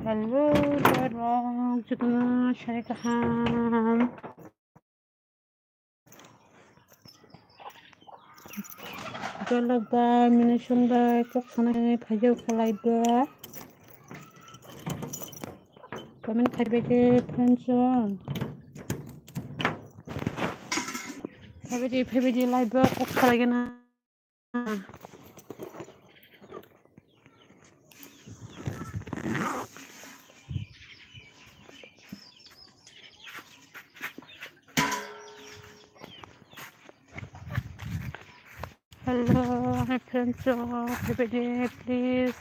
Hello जितना शेख हम गलबाय मिनिसुंबाय कखनाय फाइजौ खालायदो कमेन्ट खायबायदि फ्रेन्डसन फायबायदि लाइभआ अफ खालायगोन हेलो my फ्रेन्डसन फायबायदि प्लिज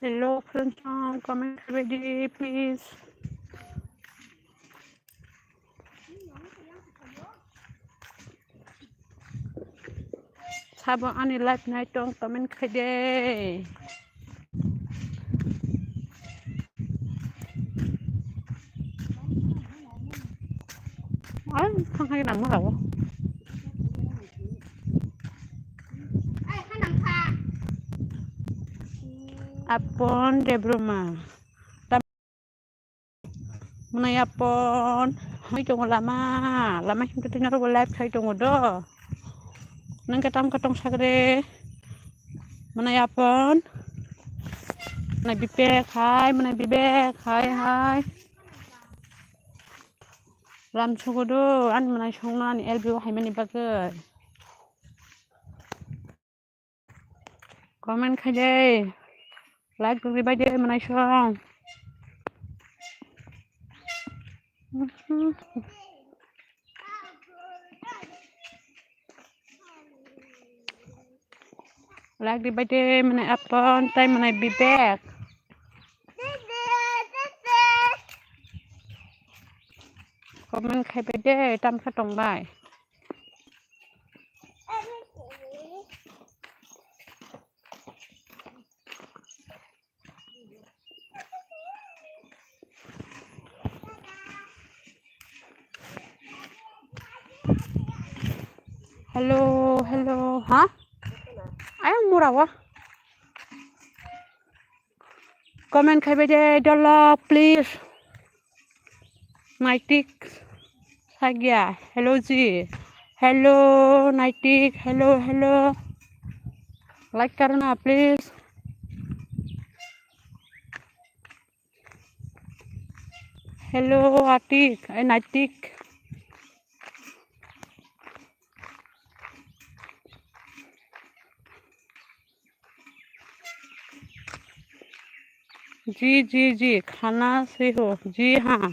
हेलो फ्रेन्डसन कमेन्ट खायबायदि प्लिज साबो आंनि लाइभ नाइट दं कमेन्ट खायदे Ay, thằng hay nằm ở đâu? Apon de broma. Menai apon. Hai tunggu lama. Lama kita tinggal live saya tunggu do. Nang ketong sagre. Menai apon. Menai bibek hai, menai bibek hai. Ram sugu do, an menai songan elbiu hai meni bager. Comment khai deh. Like beri baje menai song. Like di baje menai apon, tay menai bibek. Comment khai baje tam khatong bai. Hello, hả? Ai mua đâu á? Comment khai baje dollar please. Nightik Sagya. Hello जी. Hello Nightik. Hello. Like करना please. Hello Atik. Nightik. जी खाना से हो जी हाँ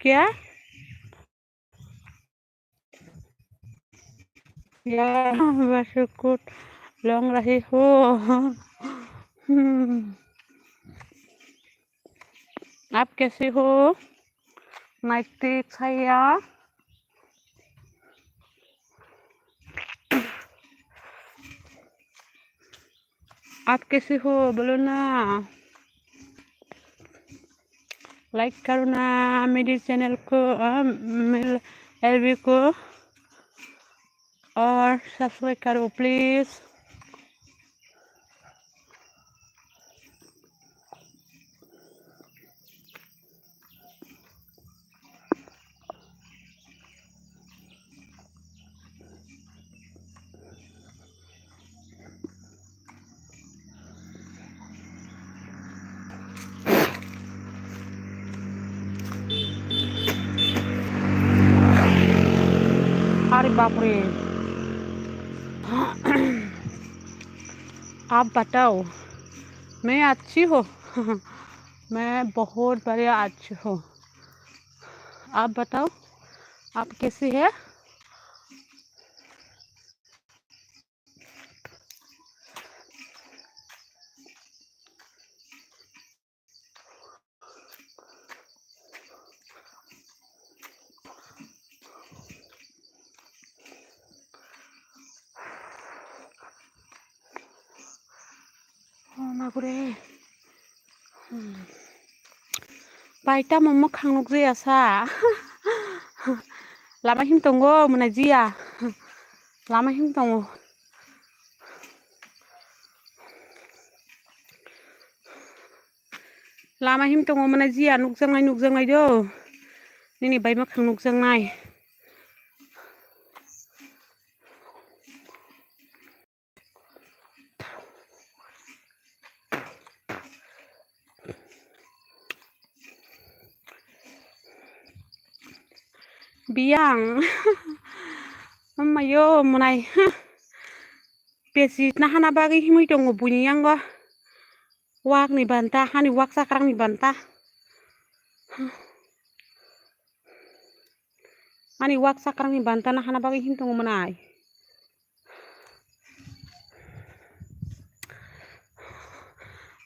क्या यार बस कुछ लॉन्ग रही हो आप कैसे हो नाइटिक saya आप कैसे हो बोलो ना लाइक करो ना मेरे चैनल को एलबी को और सब्सक्राइब करो प्लीज अरे बाप रे आप बताओ मैं अच्छी हूँ मैं बहुत बढ़िया अच्छी हूँ आप बताओ आप कैसी है kure baita momo khangnuk je asa lama him tongo mona jia lama him tongo lama him tongo mona jia nukjangai do nini bai ma khang nukjangai biang mayo monai pesi na hana bagi himui tongo bunyang go wak ni banta hani wak sakrang ni banta hani wak sakrang ni banta na hana bagi him tongo monai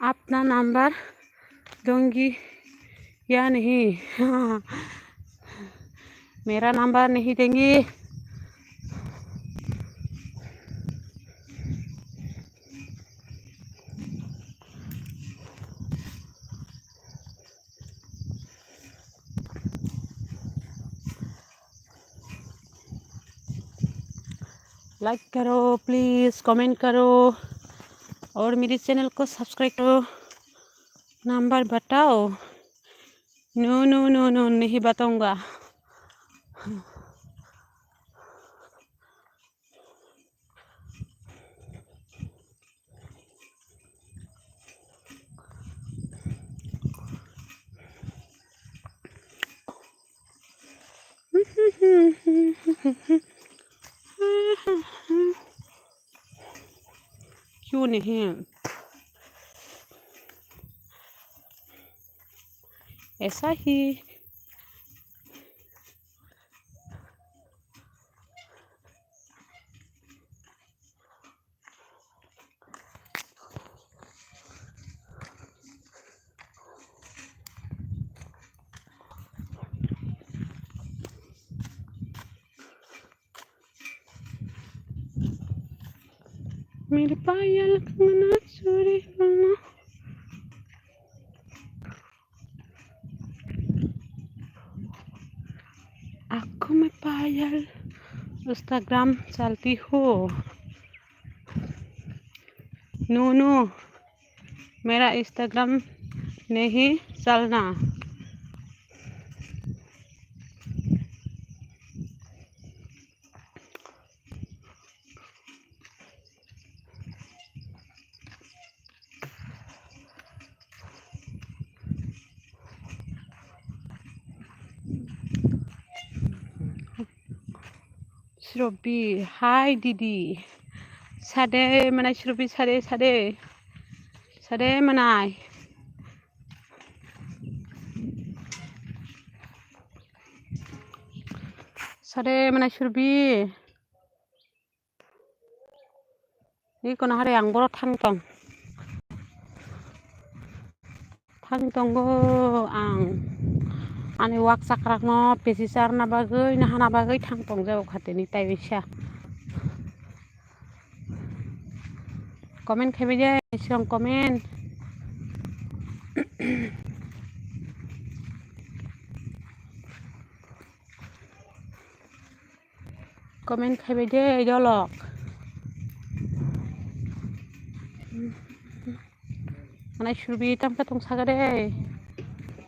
अपना number दूंगी या नहीं मेरा number नहीं देंगी like करो please comment करो और मेरे चैनल को सब्सक्राइब करो नंबर बताओ नो नो नो नो नहीं बताऊंगा क्यों नहीं ऐसा ही मेरे पायल कंगना चूड़ी कंगना आँखों में पायल इंस्टाग्राम चलती हो नो नो मेरा इंस्टाग्राम नहीं चलना श्रोबी हाय दीदी सादे मनाय श्रोबी सादे सादे सादे मनाय सादे मनाय श्रोबी 이 거는 하루에 양보로 탕동 탕동고 ani wak sakrak no pesisar na bagay na hana bagay 탕동 jauh khateni tai bisa komen khebe je song komen komen khebe je jolok mana shurbi tam katong sagade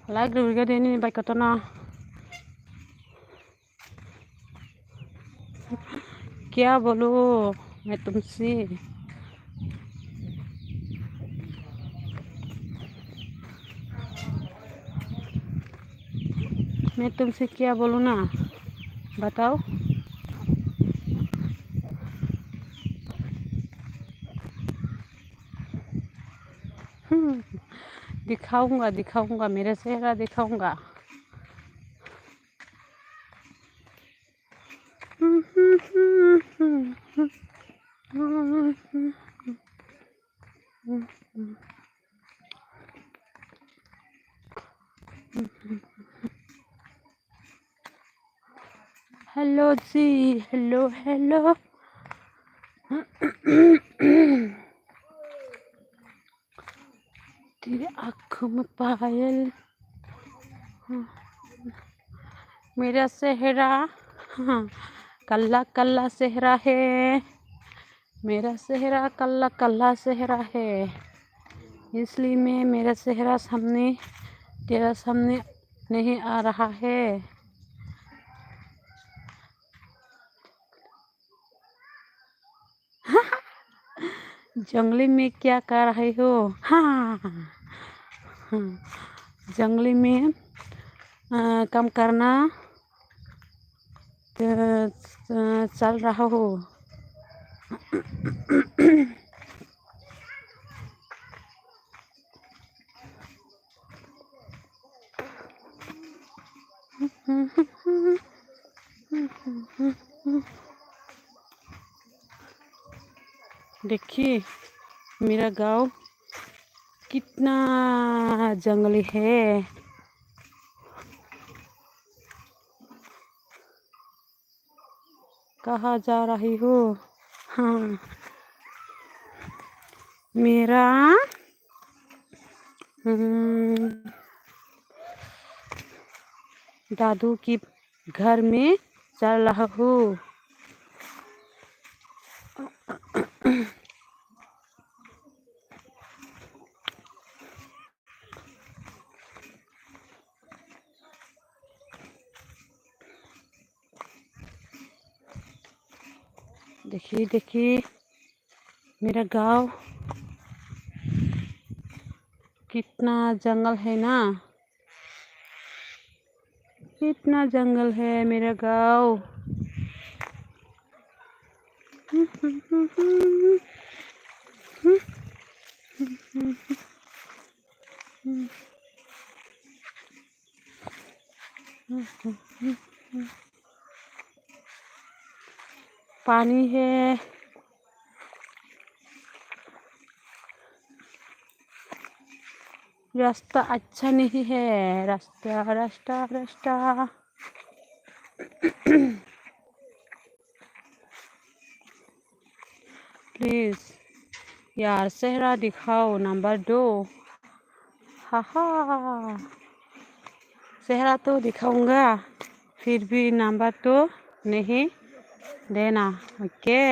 like ruga deni bai katona क्या बोलूं मैं तुमसे मैं तुमसे क्या बोलूं ना बताओ दिखाऊंगा दिखाऊंगा मेरा चेहरा दिखाऊंगा हेलो जी हेलो हेलो तेरी आँखों में पायल, मेरा सेहरा, हाँ, कल्ला कल्ला सेहरा है, मेरा सेहरा कल्ला कल्ला सेहरा है, इसलिए मैं मेरा सेहरा सामने तेरा सामने नहीं आ रहा है। जंगली में क्या कर रहे हो? हाँ, जंगली में काम करना चल रहा हो। देखिए मेरा गांव कितना जंगली है। कहाँ जा रही हो? हाँ, मेरा दादू की घर में चल रहा हूँ। देखिए देखिए मेरा गांव कितना जंगल है ना, कितना जंगल है मेरा गांव। पानी है, रास्ता अच्छा नहीं है, रास्ता रास्ता रास्ता। प्लीज यार सेहरा दिखाओ, नंबर 2। हा, सेहरा तो दिखाऊंगा, फिर भी नंबर तो नहीं देना, ओके?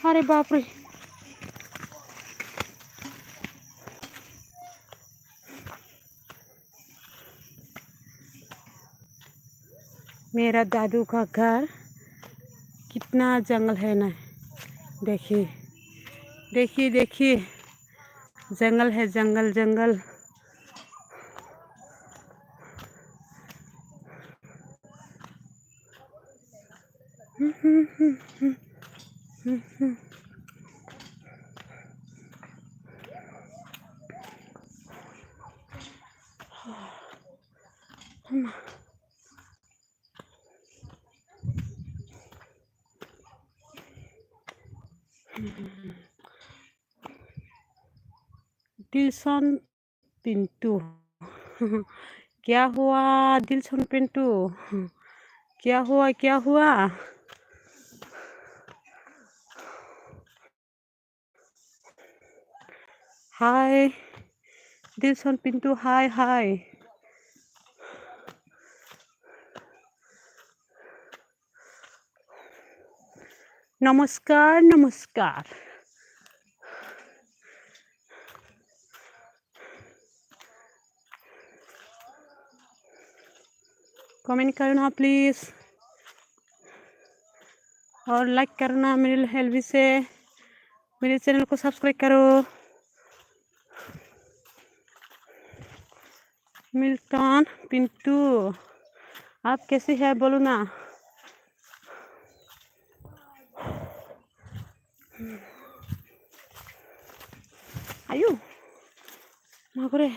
अरे बाप रे, मेरा दादू का घर कितना जंगल है ना। देखिए देखिए देखिए, जंगल है, जंगल जंगल। दिलसन पिंटू, क्या हुआ दिलसन पिंटू? क्या हुआ, क्या हुआ? हाय दिलसन पिंटू, हाय हाय। नमस्कार नमस्कार। कमेंट करना प्लीज़, और लाइक करना मेरे हेल्प से। मेरे चैनल को सब्सक्राइब करो। मिल्टन पिंटू, आप कैसे हैं बोलो ना। आयु मागरे,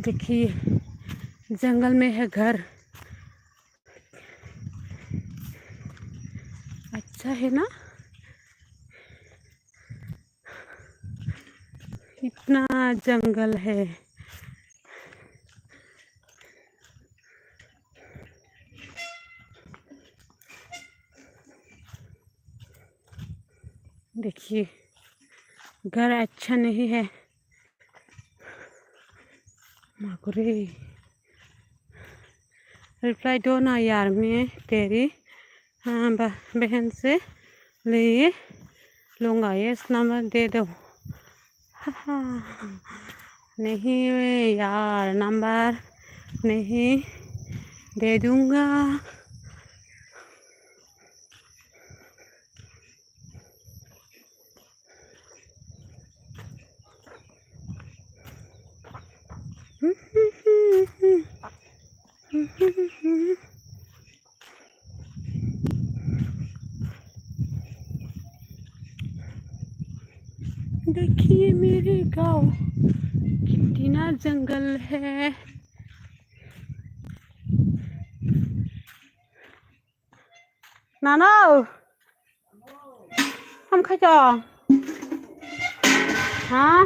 देखिए जंगल में है घर, अच्छा है ना। इतना जंगल है। देखिए घर अच्छा नहीं है। माकुरे रिप्लाई दो ना यार, मैं तेरी बहन से लिए लूँगा, ये नंबर दे दो। नहीं यार, नंबर नहीं दे दूँगा। देखिए मेरे गाँव कितना जंगल है। नाना हम खाजा हाँ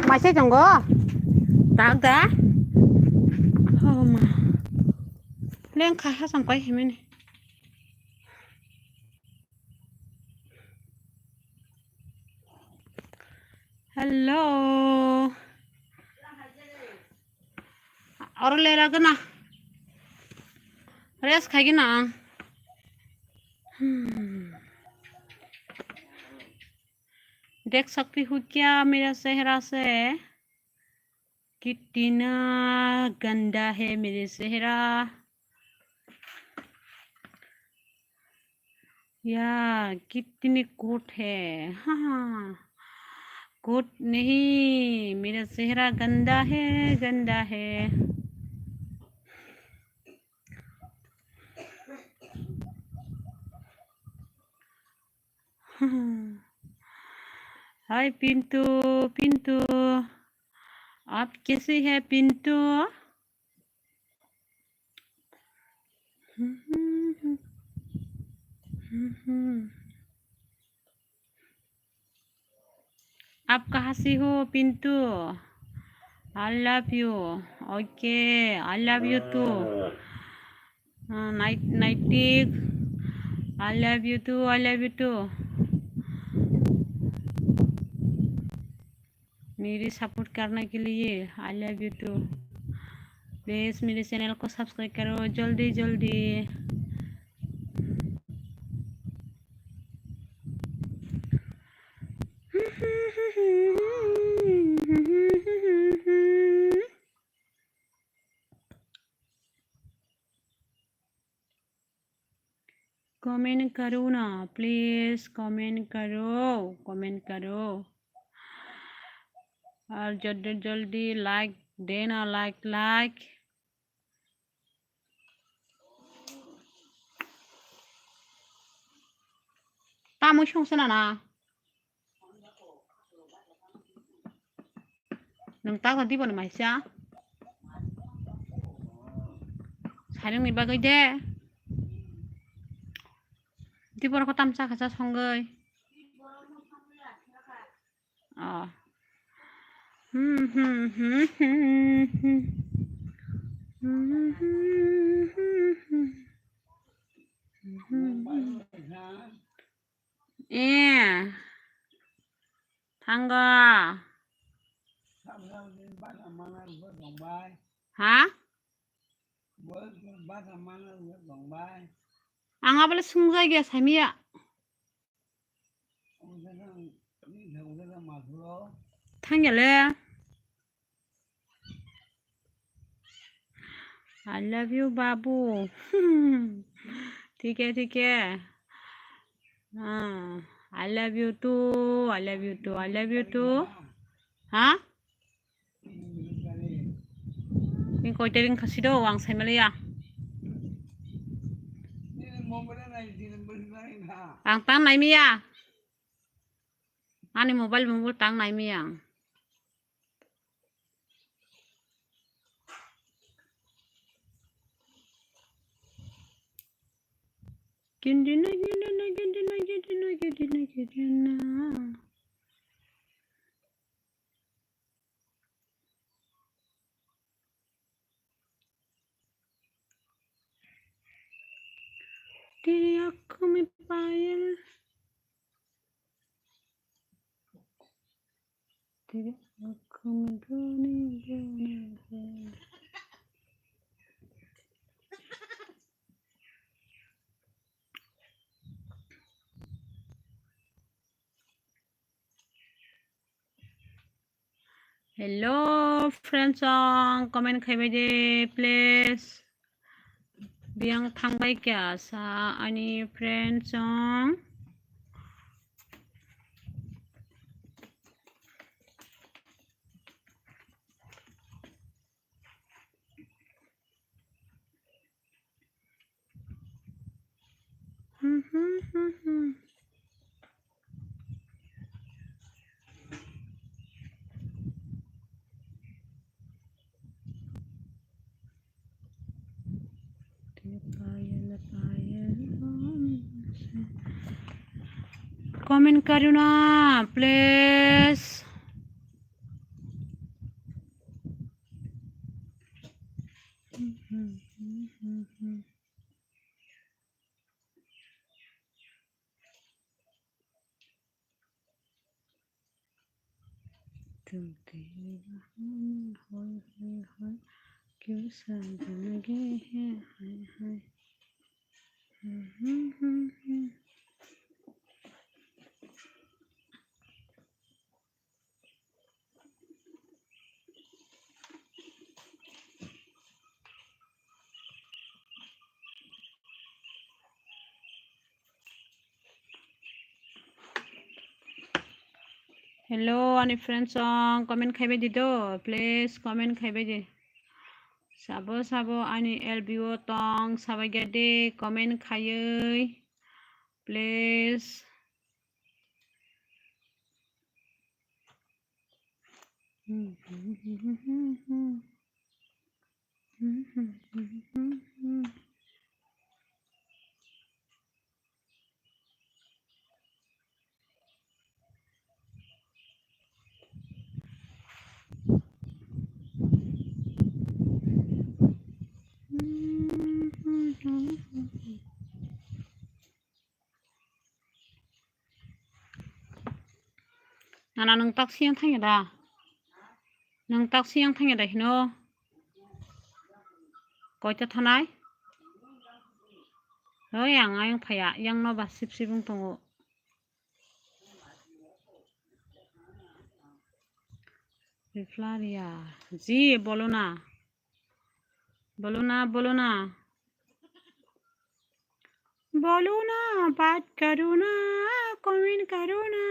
मासे जंगो दाग दा हो मा लें खा संग हिमें हेलो और ले रहा ना रेस खाएगी ना। देख सकती हूँ क्या मेरा चेहरा से कितना गंदा है मेरे चेहरा। या कितनी कोट है। हाँ कोट नहीं, मेरा चेहरा गंदा है, गंदा है। हाय पिंटू, पिंटू आप कैसे हैं पिंटू? आप कहाँ से हो Pintu? I love you. Okay I love you too. नाइटिक I love you too, I love you too. मेरी सपोर्ट करने के लिए I love you too. Please मेरे चैनल को सब्सक्राइब करो जल्दी जल्दी। कमेंट करो ना प्लीज़, कमेंट करो, कमेंट करो और जल्दी जल्दी लाइक देना, लाइक लाइक। तामु संसना ना नों ताक दी बन माइसा साइरं नि बागै दे दी बरको तामसा खासा संगै अ ए थांगा हा आंहाबले सोंजायगा सामिया थांगेले आई लव यू बाबू। ठीक है ठीक है। I love you too. I love you too. I love you too. Hả? Mình coi tên khasi đâu ang sai Malaysia. Ang tang nai mi ya. Ani mobile tang nai mi yang. Gendina. Diri aku mi payel. Diri aku mi gani. Hello friends song comment khaibai de please. Biang thangbai kya sa ani friends song. Comment करो ना please. क्यों समझ लगे हैं हाय. Hello ani friends song comment khaibai di do please comment khaibai di. Sabo ani LBO tong sabai gade comment khayai please. Nana nung taxi yang thang da. Nung taxi yang thang da hino. Koi cha thanai. Oh yang ayang phaya yang no ba sip sibung tongo. Flaria. जी बोलो ना. बोलो ना बात करो ना comment करो ना.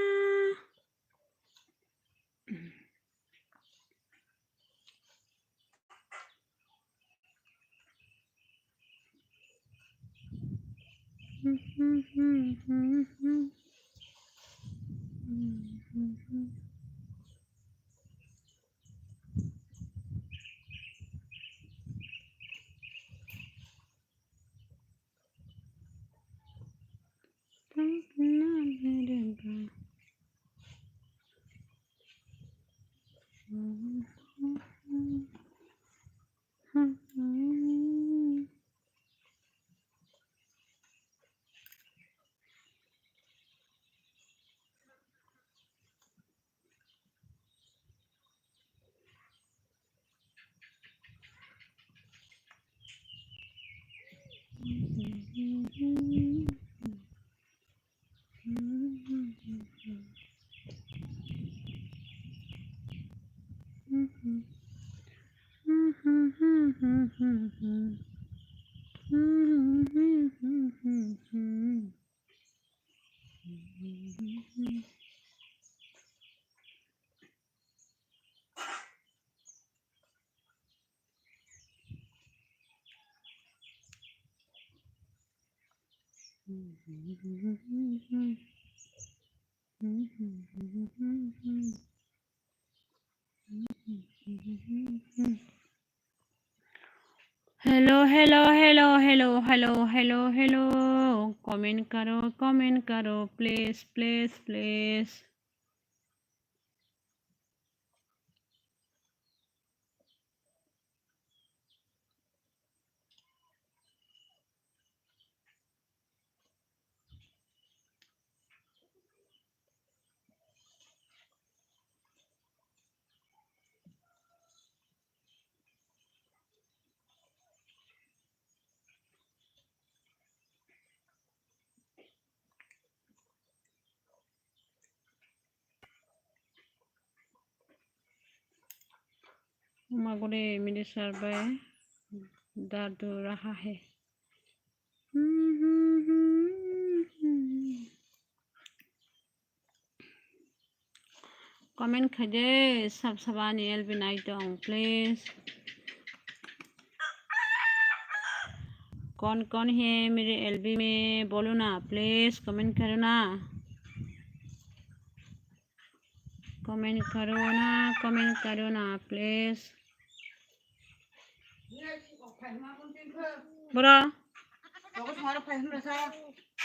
Hello hello hello hello hello hello hello comment करो प्लीज प्लीज प्लीज मगरे मेरे सर पे दर्द हो रहा है कमेंट कीजिए सब सबानी एल बनाइटों प्लीज कौन है मेरे एलबी में बोलो ना प्लीज कमेंट करो ना प्लीज बोरा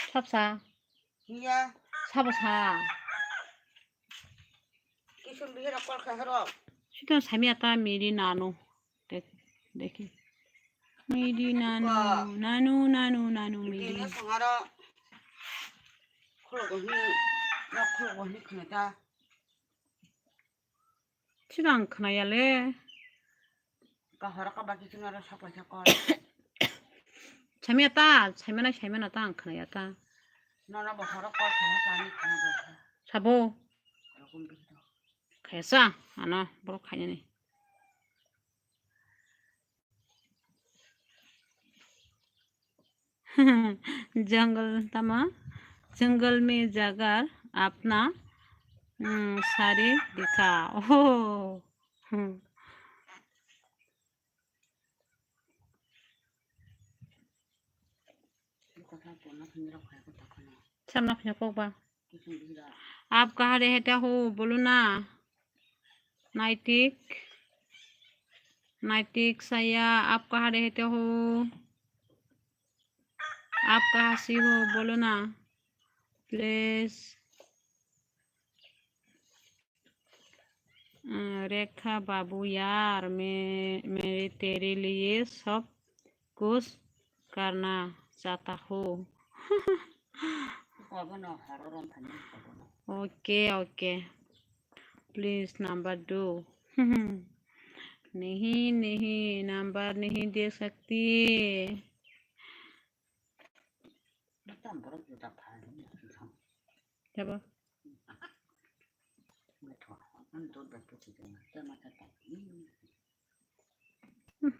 सबसा सबसा सितो सामी आता मेरी नानो देखी मेरी नानो मेरी सिगां खोनायाले सामी आता साइमाना आं खोनायाता साबो खायसा आना बर खायने जंगल में जाकर अपना सारी दिखा ओह सामना फिर आप कहाँ रहते हो बोलो ना नाइटिक साया आप कहाँ रहते हो आप कहाँ से हो बोलो ना प्लीज रेखा बाबू यार मैं तेरे लिए सब कुछ करना चाहता हूँ ओके प्लीज नंबर दो नहीं नंबर नहीं दे सकती जब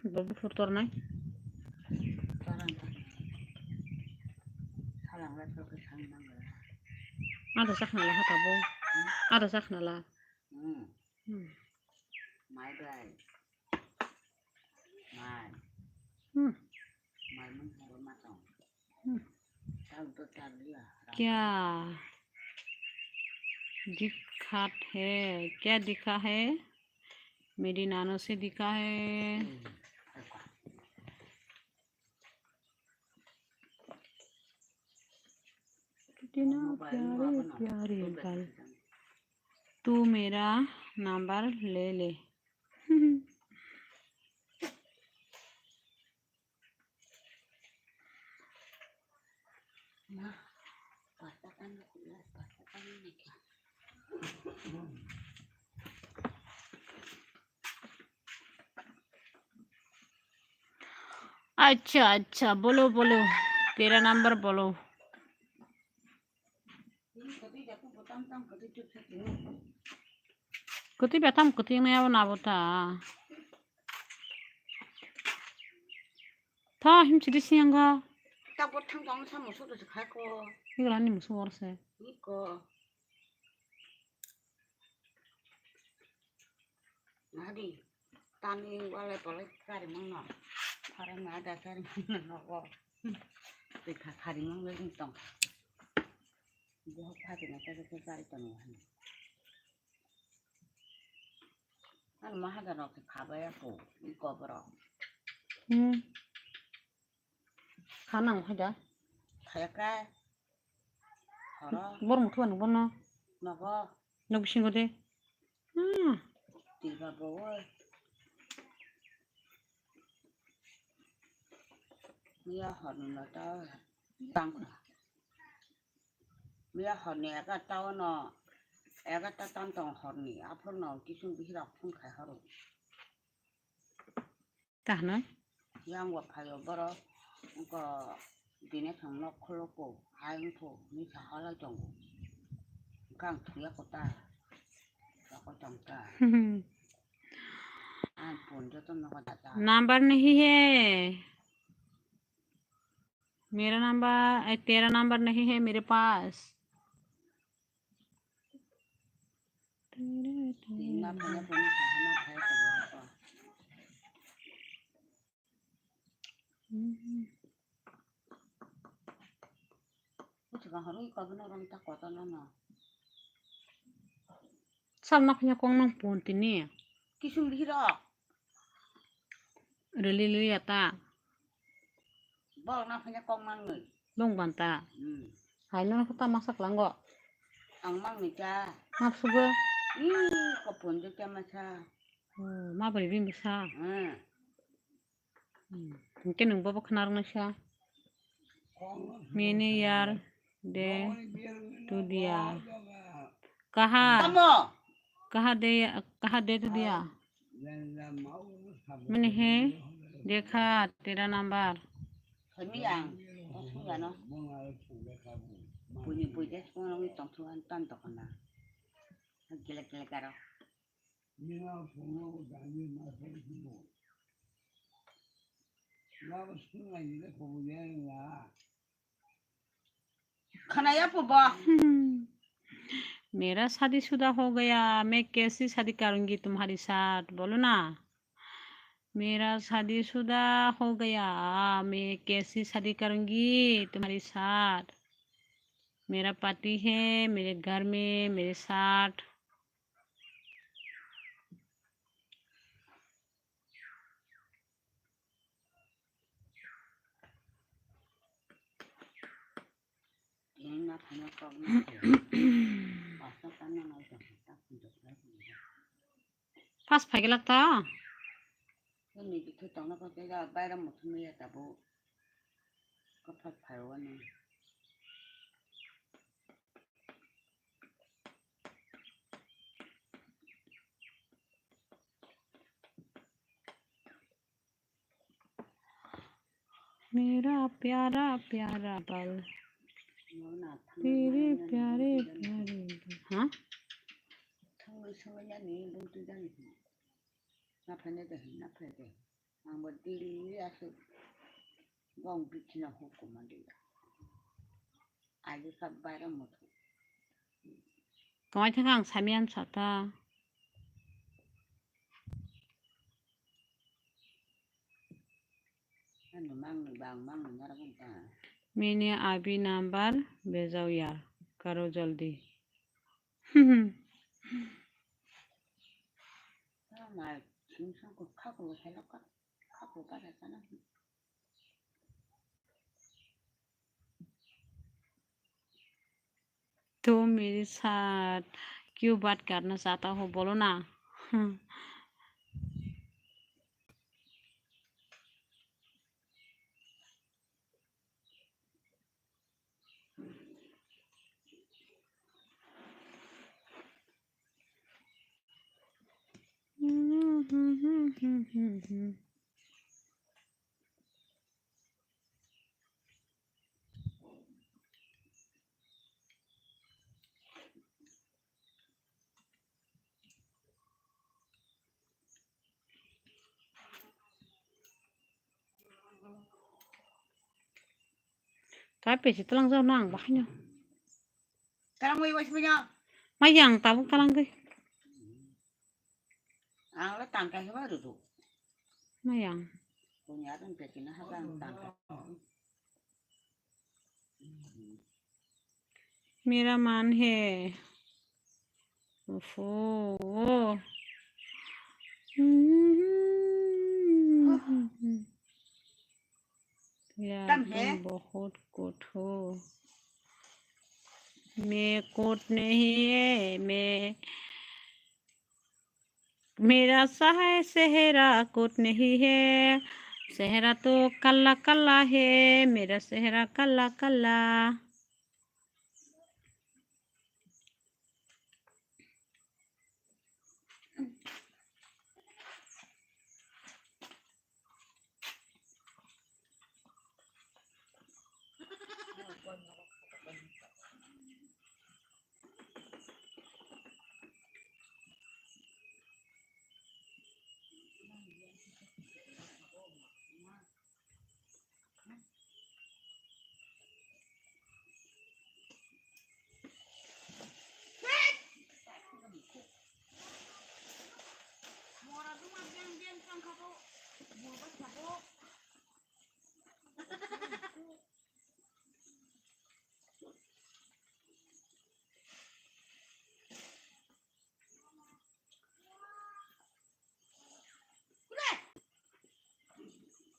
बाबू फुटर नहीं ada sakna lah tabo ada sakna lah my bad क्या दिखा है मेरी नानो से दिखा है कितना प्यारे पल तू मेरा नंबर ले ले अच्छा बोलो तेरा नंबर बोलो कति बेथाम कति नया बनाबोता था हिम चिदि सिंगा ता बोथां गांग सा मुसु दस खायको इगलानि मुसु वर्से 이거 나디 딴이 원래 벌레 가리 먹나 파란 나다 가리 먹나 거 그 가리 먹는 좀 이거 파지나 저렇게 가리 떠는 하네 한 뭐 하더라 그 가봐야 고 이거 보러 가능 하자. 갈까 걸어 뭐를 못 하는 거나? 먹어 너 무슨 거지? 네가 보고 미야 허는 너다 땅 미야 허니 애가 따오너 애가 따딴 허니 앞으로 너 기sun 비히라 푼 가하로 다나? 양과 파요 벌어 그거 니네 경로 콜로고 아잉포 미사 하라 정고 강 투야고 따 저거 정따 안 본저 좀 나가 다다 नंबर नहीं है मेरा नंबर तेरा नंबर नहीं है मेरे पास 나 보내 보니까 하나 봐야 되고 어떻게 하루 이거 그냥 딱 걷어놔 सब ना कहीं कौन ना पोंती नहीं 기sun 비히라 रली रली आता 나 그냥 꽁만 người लोग बनता हाय ना कुत्ता masak langgo 엉망 미자 maaf suga kau pun juga masa ma beri bim bisa mungkin nung bawa kenar nasiya mini yar de tu dia कहाँ दे तो दिया मैंने है देखा तेरा number Kemiang, sudah no. Bunyi-bunyi semua orang itu tuan tanto kena. Gila-gila karo. खाना या पुबा मेरा शादीशुदा हो गया मैं कैसी शादी करूंगी तुम्हारे साथ बोलो ना मेरा शादीशुदा हो गया मैं कैसी शादी करूंगी तुम्हारे साथ मेरा पति है मेरे घर में मेरे साथ Enak hanya kau पास फाइल लगता ini itu tanah kau tidak bayar musim ya tabu kau pahlawan ni मेरा प्यारा प्यारा पल तेरे प्यारे प्यारे हाँ Thằng này bông tôi đang nắp phải đây mà đi ra sự vòng bị chỉ là hộp của mình đi ai đi khắp bài đó một có ai thằng hàng xài miên sao ta anh mang người bằng mang người ra không ta मैंने अभी number भेजाओ यार करो जल्दी mà chúng sao cũng khóc rồi thấy nó khóc rồi bắt đầu nó तो मेरे साथ क्यों बात करना चाहता हो बोलो ना tapi si telang zau nang bah nyo Karang mo iwas mo niya. Mayang tabung kalang ke. Ang la tangka sa baru tu. Mayang. Punya rin pekin na habang tangka. मेरा मान है ओफो यार तुम बहुत कोट हो मैं कोट नहीं है मैं मेरा सेहरा कोट नहीं है सेहरा तो काला काला है मेरा सेहरा काला काला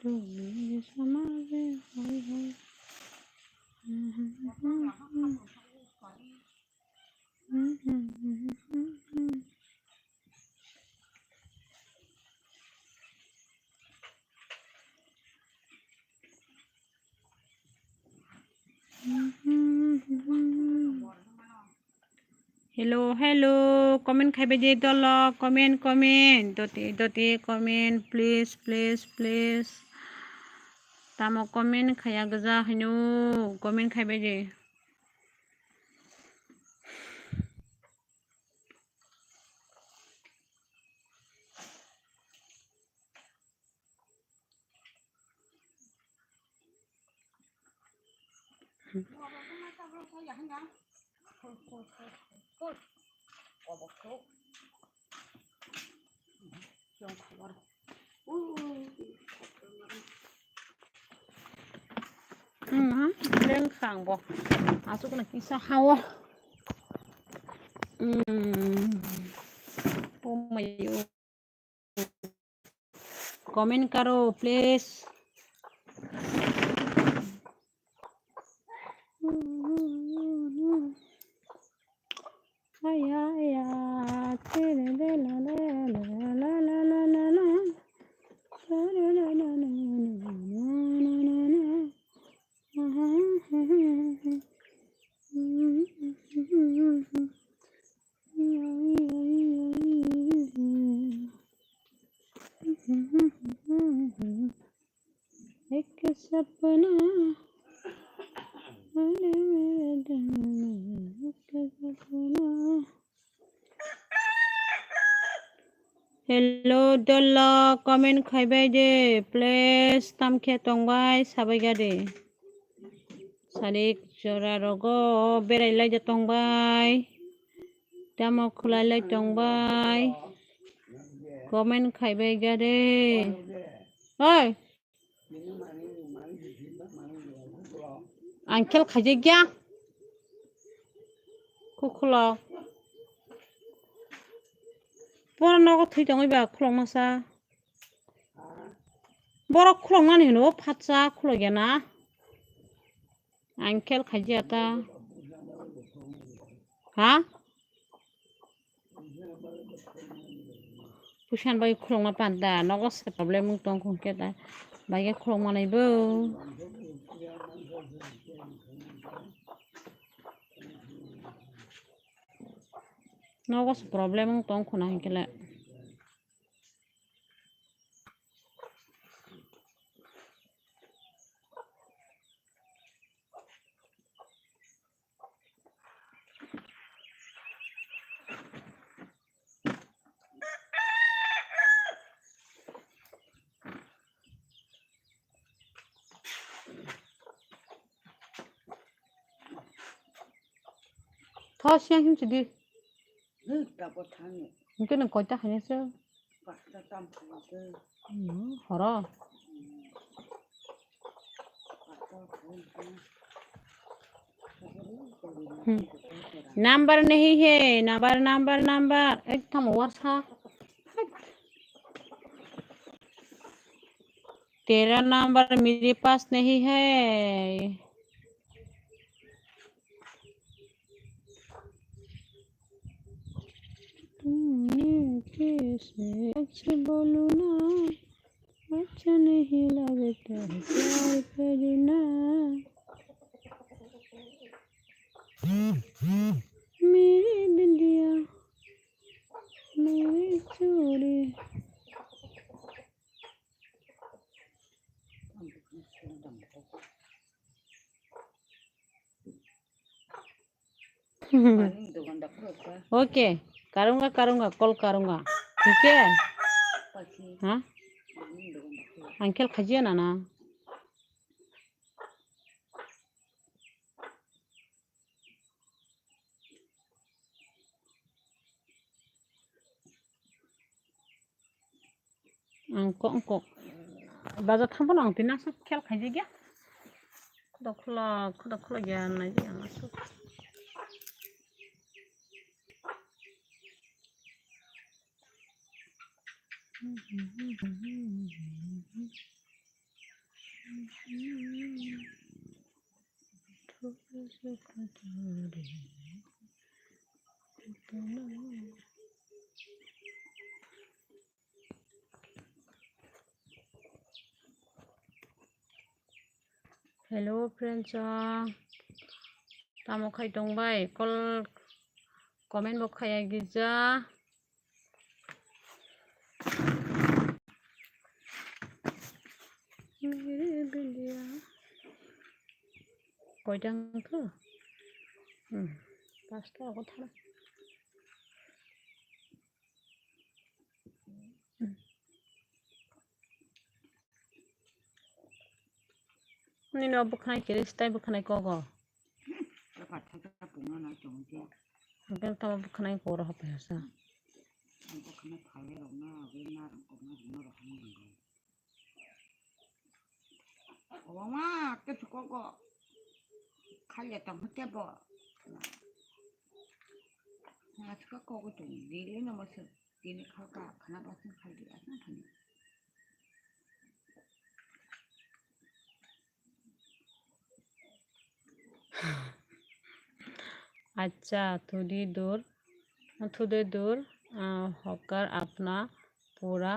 तो मेरे समाजे होय होय हेलो हेलो कमेंट खाइबे दे दल कमेंट कमेंट दते दते कमेंट प्लीज प्लीज प्लीज तामो कमेंट खाया गजा हनु कमेंट खाइबे दे lên khang bo asu kana kisa hawa oh my comment karo please aya aya tere de la la la la la la la एक सपना हेलो दल कमेंट खाइबाय दे प्लीज तामखे तंबाय साबायगा दे सारिक जरा रग बेरायलाय दे तंबाय दामो खुलायलाय तंबाय कमेंट खाइबाय गा दे ओय आंखेल खाइजे गया कुकुला बरा नगो थैदोंबा खुलं मासा बरा खुलं माने होनो फाचा खुलं गयाना आंखेल खाइजे आता हा पुसान बाय खुलं मा पांदा नगो से प्रॉब्लम दं खुंकेदा बाय खुलं मानेबो नगो से प्रॉब्लम दं खुना हिंकेला Thọ xiang him chỉ đi. ta bột thang Cái này coi ta hay sao? bạc ta tam khẩu cơ Hả đó. bạc ta khẩu cơ number नहीं है नंबर नंबर नंबर एकदम वर्षा तेरा number मेरे पास नहीं है तुमने अच्छे बोलो ना अच्छा नहीं लगता है प्यार करना मेरी बिंदिया मेरी चूड़ी ओके करूँगा करूँगा कॉल करूँगा ठीक है हाँ अंकल खजिए ना अंको बाजार थांबा आं तीना सब खेल खाइजे गया खुदा गया ना जी आं सब हेलो फ्रेंड्स तामो खाई दंबाय कल कमेंट बो खाया गिजा मेरे बिंदिया कयदांखो पाँचटा आगो थारा Nino bukanai kiri stai bukanai kogo. Mungkin kamu bukanai koro apa ya sa? Mama, kita kok kaya tamu tiba. Nah, sekarang kok itu diri nama se diri kakak kenapa sih kali asal kan? अच्छा थोड़ी दूर होकर अपना पूरा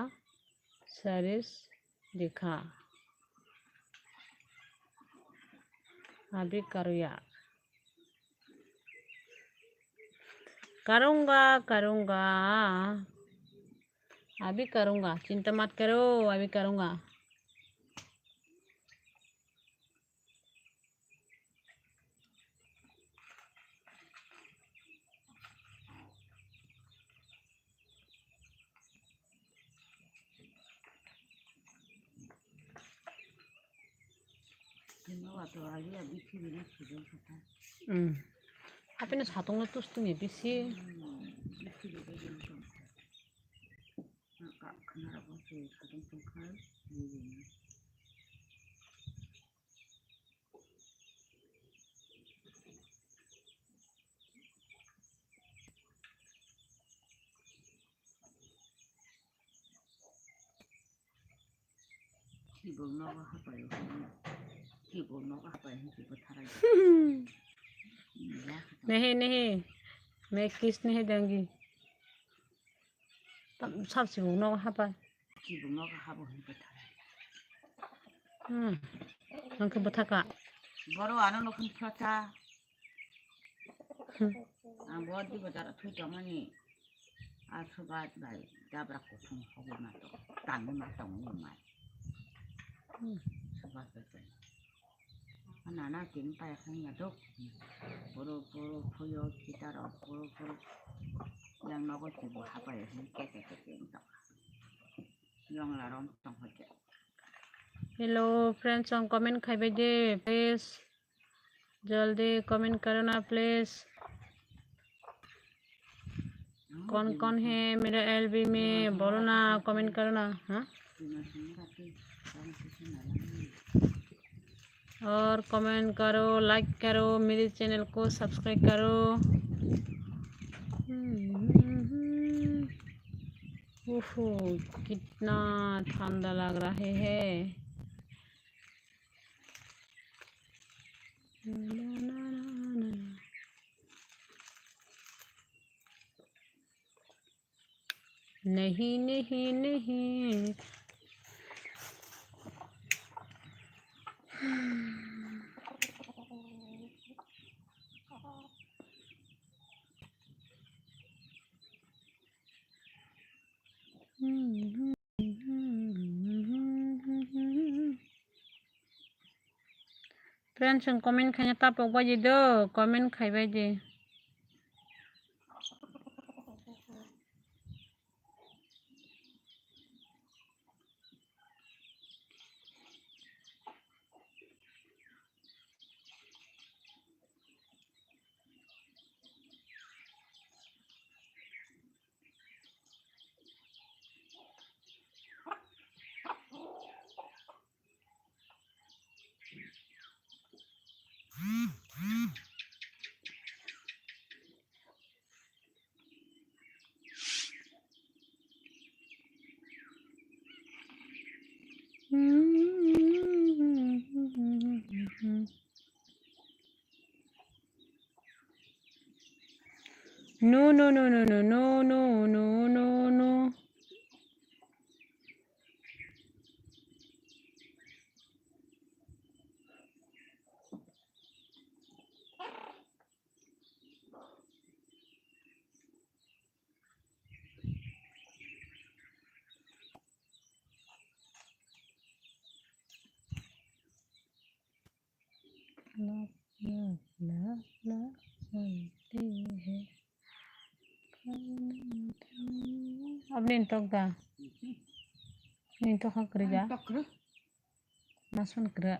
शरीर दिखा अभी करो यार करूँगा अभी करूँगा चिंता मत करो अभी करूँगा 하빈은 자동으로 뚜스뚱이 비시 नहीं मैं किस नहीं देंगी तब सब सिबुनो हाबा नंखौ बथाका baru anu nukun cuaca buat di bazar tuh zaman ini asubat baik dabrak kupung hobi mato tanu matong lumai sobat betul anak-anak cinta yang ngaduk puru-puru puyo kita roh puru-puru yang nopo sibu apa ya ini keke entok yang laron tong hoje hello friends हम comment खाइबे दे please जल्दी comment करो ना please कौन है मेरे LB में बोलो ना, कमेंट करो ना। हाँ, और कमेंट करो, लाइक करो, मेरे चैनल को सब्सक्राइब करो। ओहो, कितना ठंडा लग रहा है। नहीं नहीं नहीं, फ्रेंड्स कमेंट खाने तापक बाजे दो, कमेंट खाइबाय जे। No no no no no no no no no no. अब nintok ga, nintok ang kerja, masun kerja.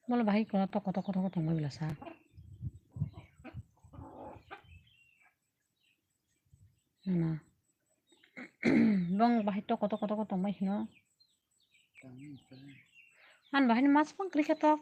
Malah bahaya kalau toko mau biasa. Nah, bang bahaya toko mau no. An bahaya mas bang kerja tok.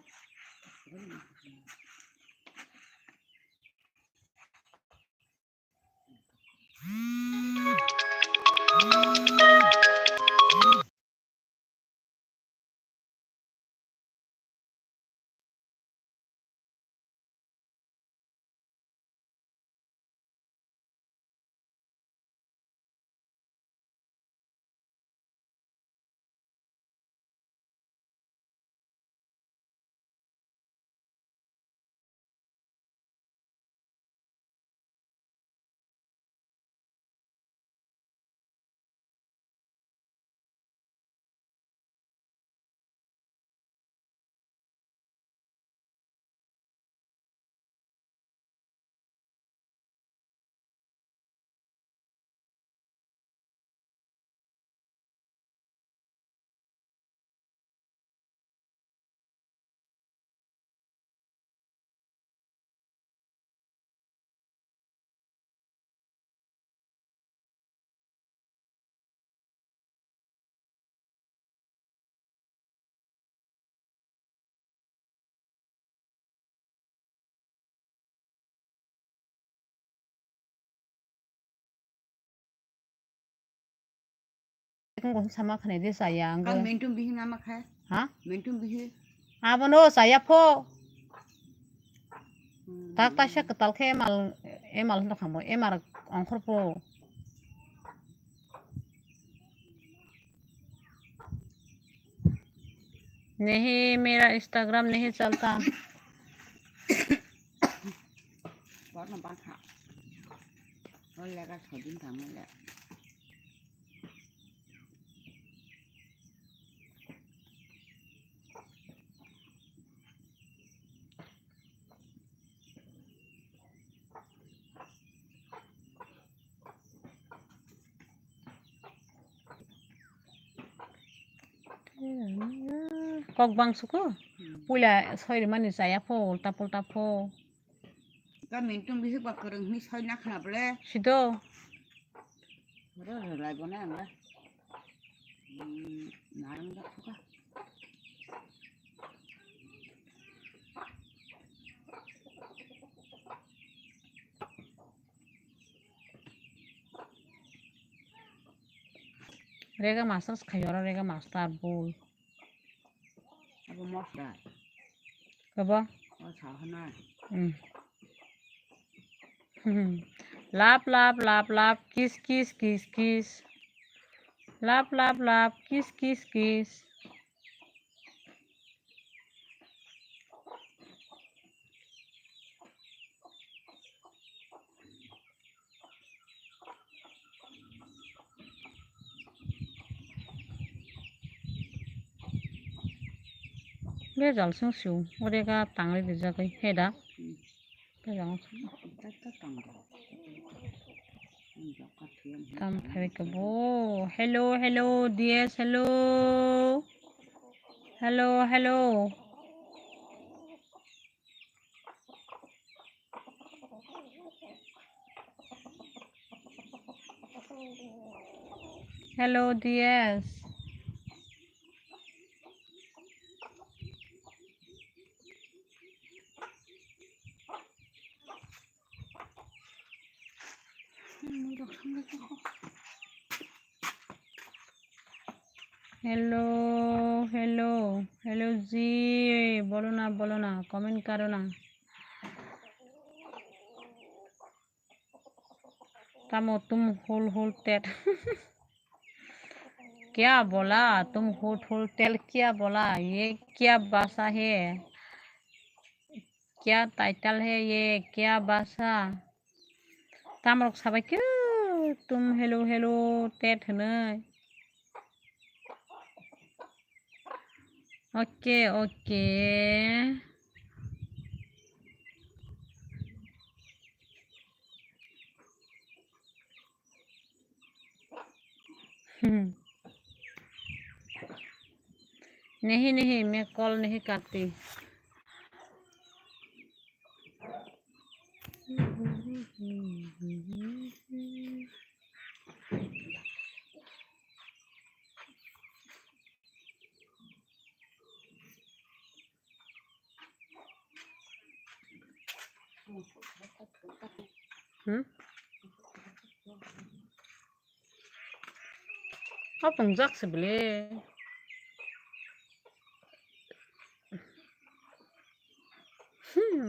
Kung sama kan dia sayang. Kan mentum bihi nama khai. Hah? Mentum bihi. Apa no saya po. Tak tasya ketal ke emal untuk kamu emar angkor po. नहीं मेरा Instagram नहीं चलता. Bớt nó bác hạ. Nó là cái sổ dính thẳng mới lại. Kok bang suku? puila soy mani saya po ulta po Kami tum bisa buat kering ni soy nak nak boleh. sido Baru lagi mana enggak? Narang tak suka. rega masters khayora rega master bol Apa mos dah? kaba Oh sahana. lap lap lap lap kiss kiss kiss kiss lap lap lap kiss kiss kiss bây giờ xuống xuống ở đây cái tặng đi ra cái hết đã bây giờ Tak tang dah. Enggak kasihan. tam phải cái bố hello hello dears hello hello hello hello dears hello hello hello जी बोलो ना comment करो ना तमो तुम whole TET क्या बोला तुम होल टेल क्या बोला ये क्या भाषा है क्या टाइटल है ये क्या भाषा तमरक साबाय क्यों तुम हेलो हेलो टेट होनो ओके ओके नहीं मैं कॉल नहीं करती apa ngak sebele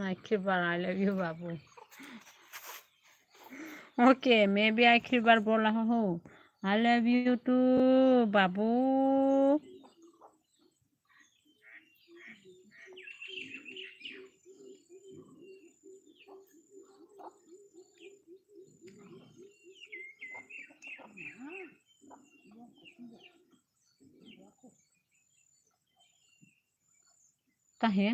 आखिर बार आई लव यू बाबू ओके मैं भी आखिर बार बोल रहा हूँ आई लव यू टू बाबू कहे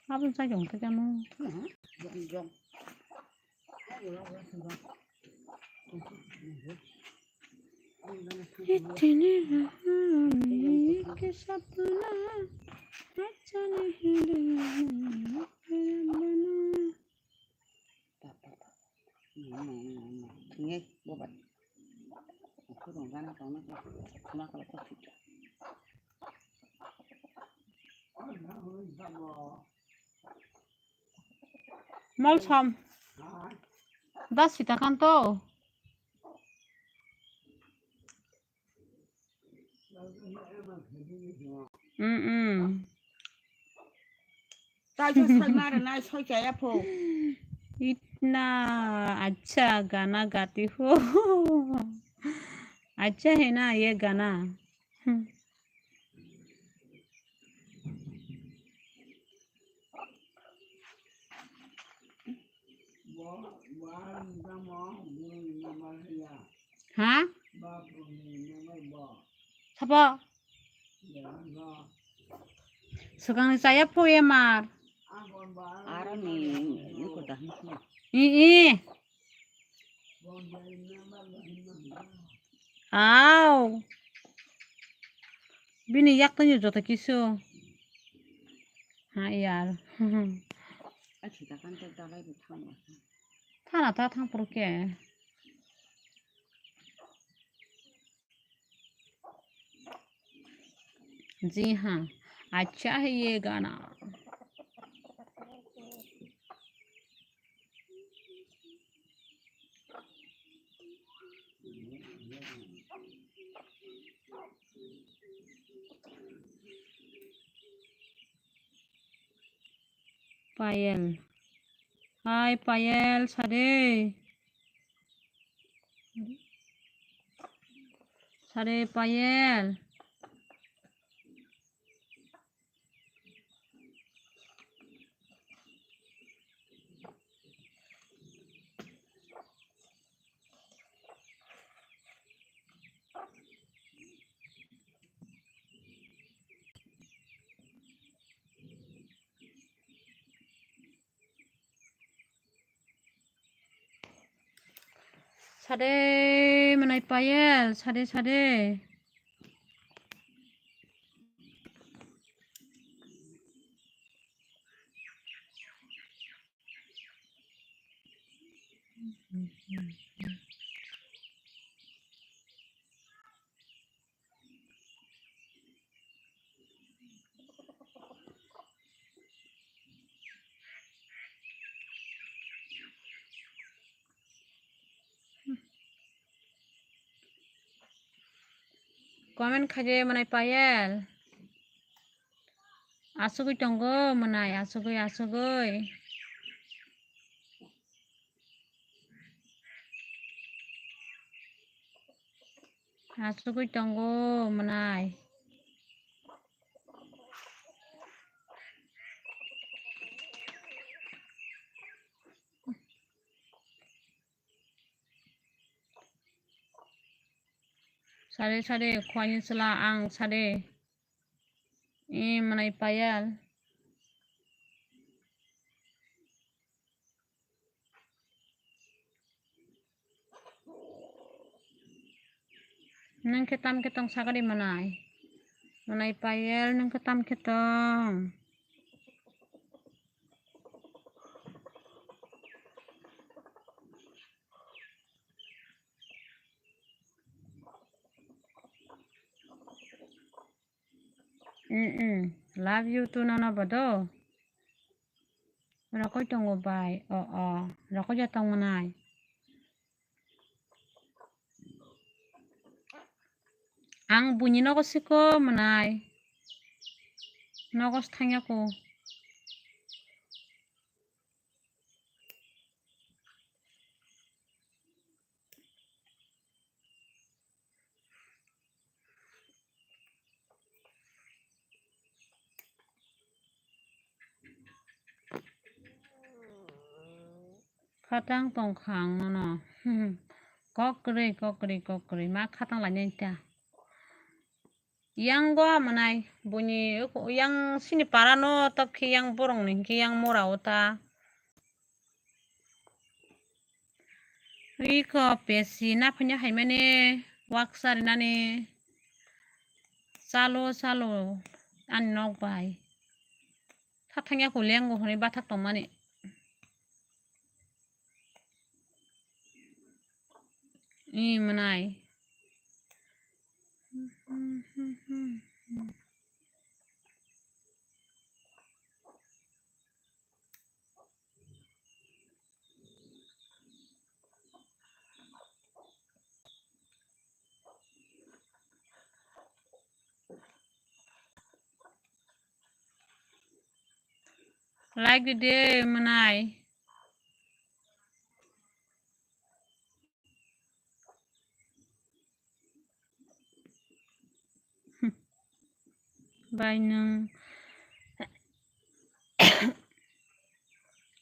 apa saya jong ke kamu Jong. इतने के सपना अच्छा नहीं Nghe bố bạn. Cứ đồng ra nó có nó có thịt. mal sam 10 tekan to Tao cho xoay mà rồi nay xoay trái apple. इतना अच्छा गाना गाती हो अच्छा है ना ये गाना हाँ apa suka saya po ya mar Ara ni ko 이. 아우. Bini yak tanya jota kisu. Ha यार. थाना था थां पर के. जी हाँ, अच्छा है ये गाना. पायल. हाय पायल सारे. सारे पायल. सारे मनाई पायल सारे सारे. Komen kaje manai payel. Asugui tonggo manai asugui asugui. Asugui tonggo manai. Sare sare kuanya sela ang sare. Manai payel. Nang ketam ketong sakari manai. Manai payel nang ketam ketong. Love you too nana bado. Rakoi tonggo bai. Rakoi jatong manai. Ang bunyi nokos siko manai. Nokos tanya ko. Khatang tong khang no. Kokri ma khatang la nyenta. Yang go manai bunyi yang sini parano top ki yang borong ning ki yang mora ota. Iko pesi na phanya hai mane waksari nani. Salo an nok bai. Thatangya ko lengo honi bathak tong mani. Manai. Like the day manai. Bai nung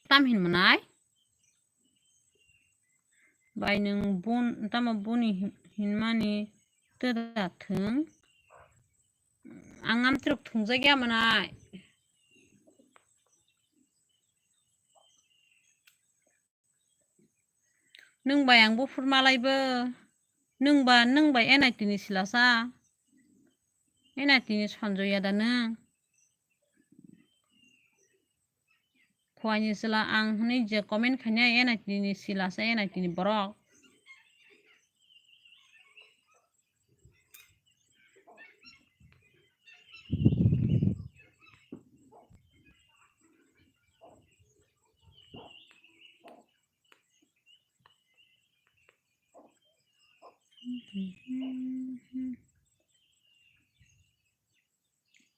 tam hin manai. Bai nung bun tama buni hin mani tada thung. Angam truk thung jagya manai. नोंबाय आं गुफुर मालायबो नोंबाय एनआइटिनि सिलासा एनआइटिनि सन्जया दा नों फवानि सिला आं निजे comment खायनाय एनआइटिनि सिलासा एनआइटिनि बरक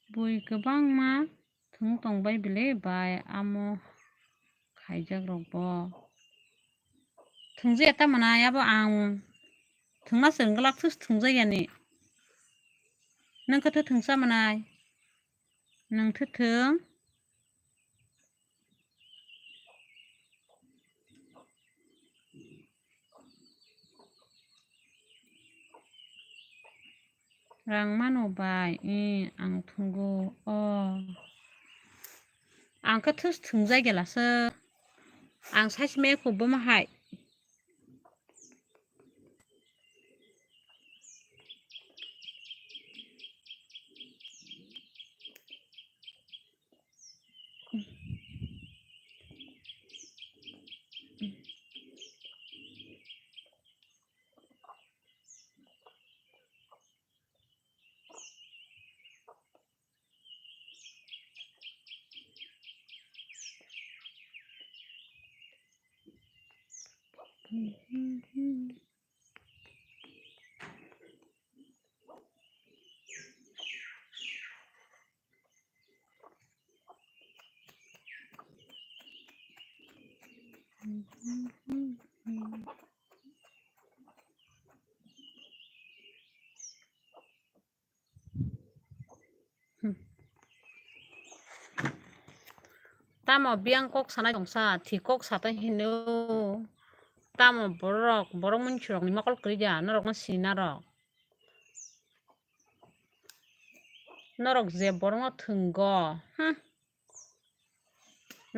बुइ गोबां मा थों तंबाय बिले बाय आमो खायजाक रब थोंजे एता मनायाबो आं थोंना सोंगलाक थोस थोंजायानि नोंखौथ' थोंसा मनाय नोंथो थों रां मानबाय आं थुंगु आंखौ थोस थोंजाय गेलासो आं साइस मेखौबो माहाय tamo biang kok sana dongsa thì kok sata hinu tamo borok munchurok ni makol krija norok na sinarok norok je borok no thungo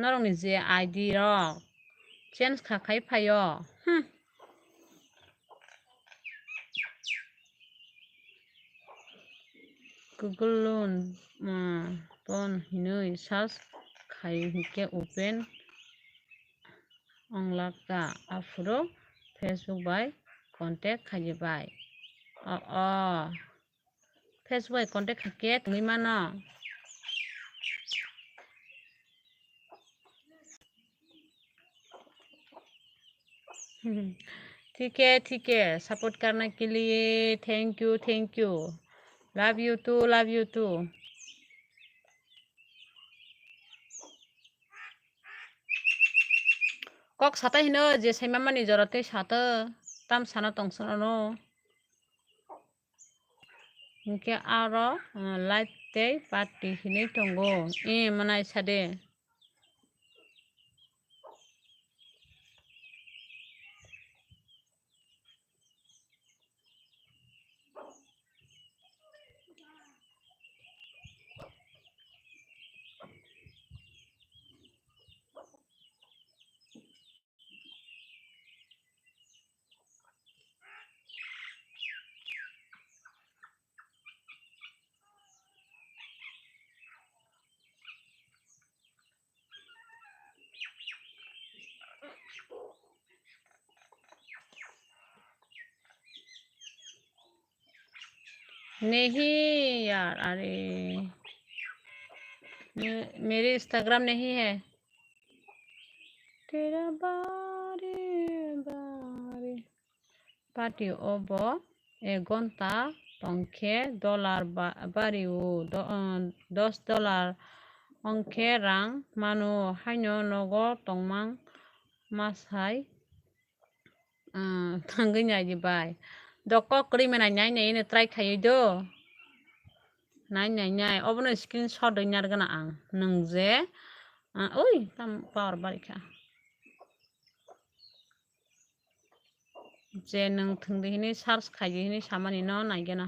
norok ni je ID rok change khakai phayo Google loan pon hinui search khai hike open onglaka afro Facebook by contact khai by Facebook by contact khake tumi mano ठीक है support करने के लिए thank you love you too कक साता हिनो जे सैमा मानि जरते साता ताम साना तंसनो इनके आरो लाइट ते पार्टी हिनै तंगो मनाय सादे नहीं यार अरे मेरे इंस्टाग्राम नहीं है तेरा बारे बारे पार्टी अब एक घंटा तंखे डॉलर बारिउ $10 अंखे रां मानु हाइनो नगो तंमां मासाय थांगैनाय बाय दको क्रिमेनाय नायनायनो ट्राइ खायो नाय अबनो स्क्रिनशट दैनार गना आं नों जे ओइ ताम पावर बारिखा जे नों थोंदैनि सार्च खायैनि सामानि न नायगोना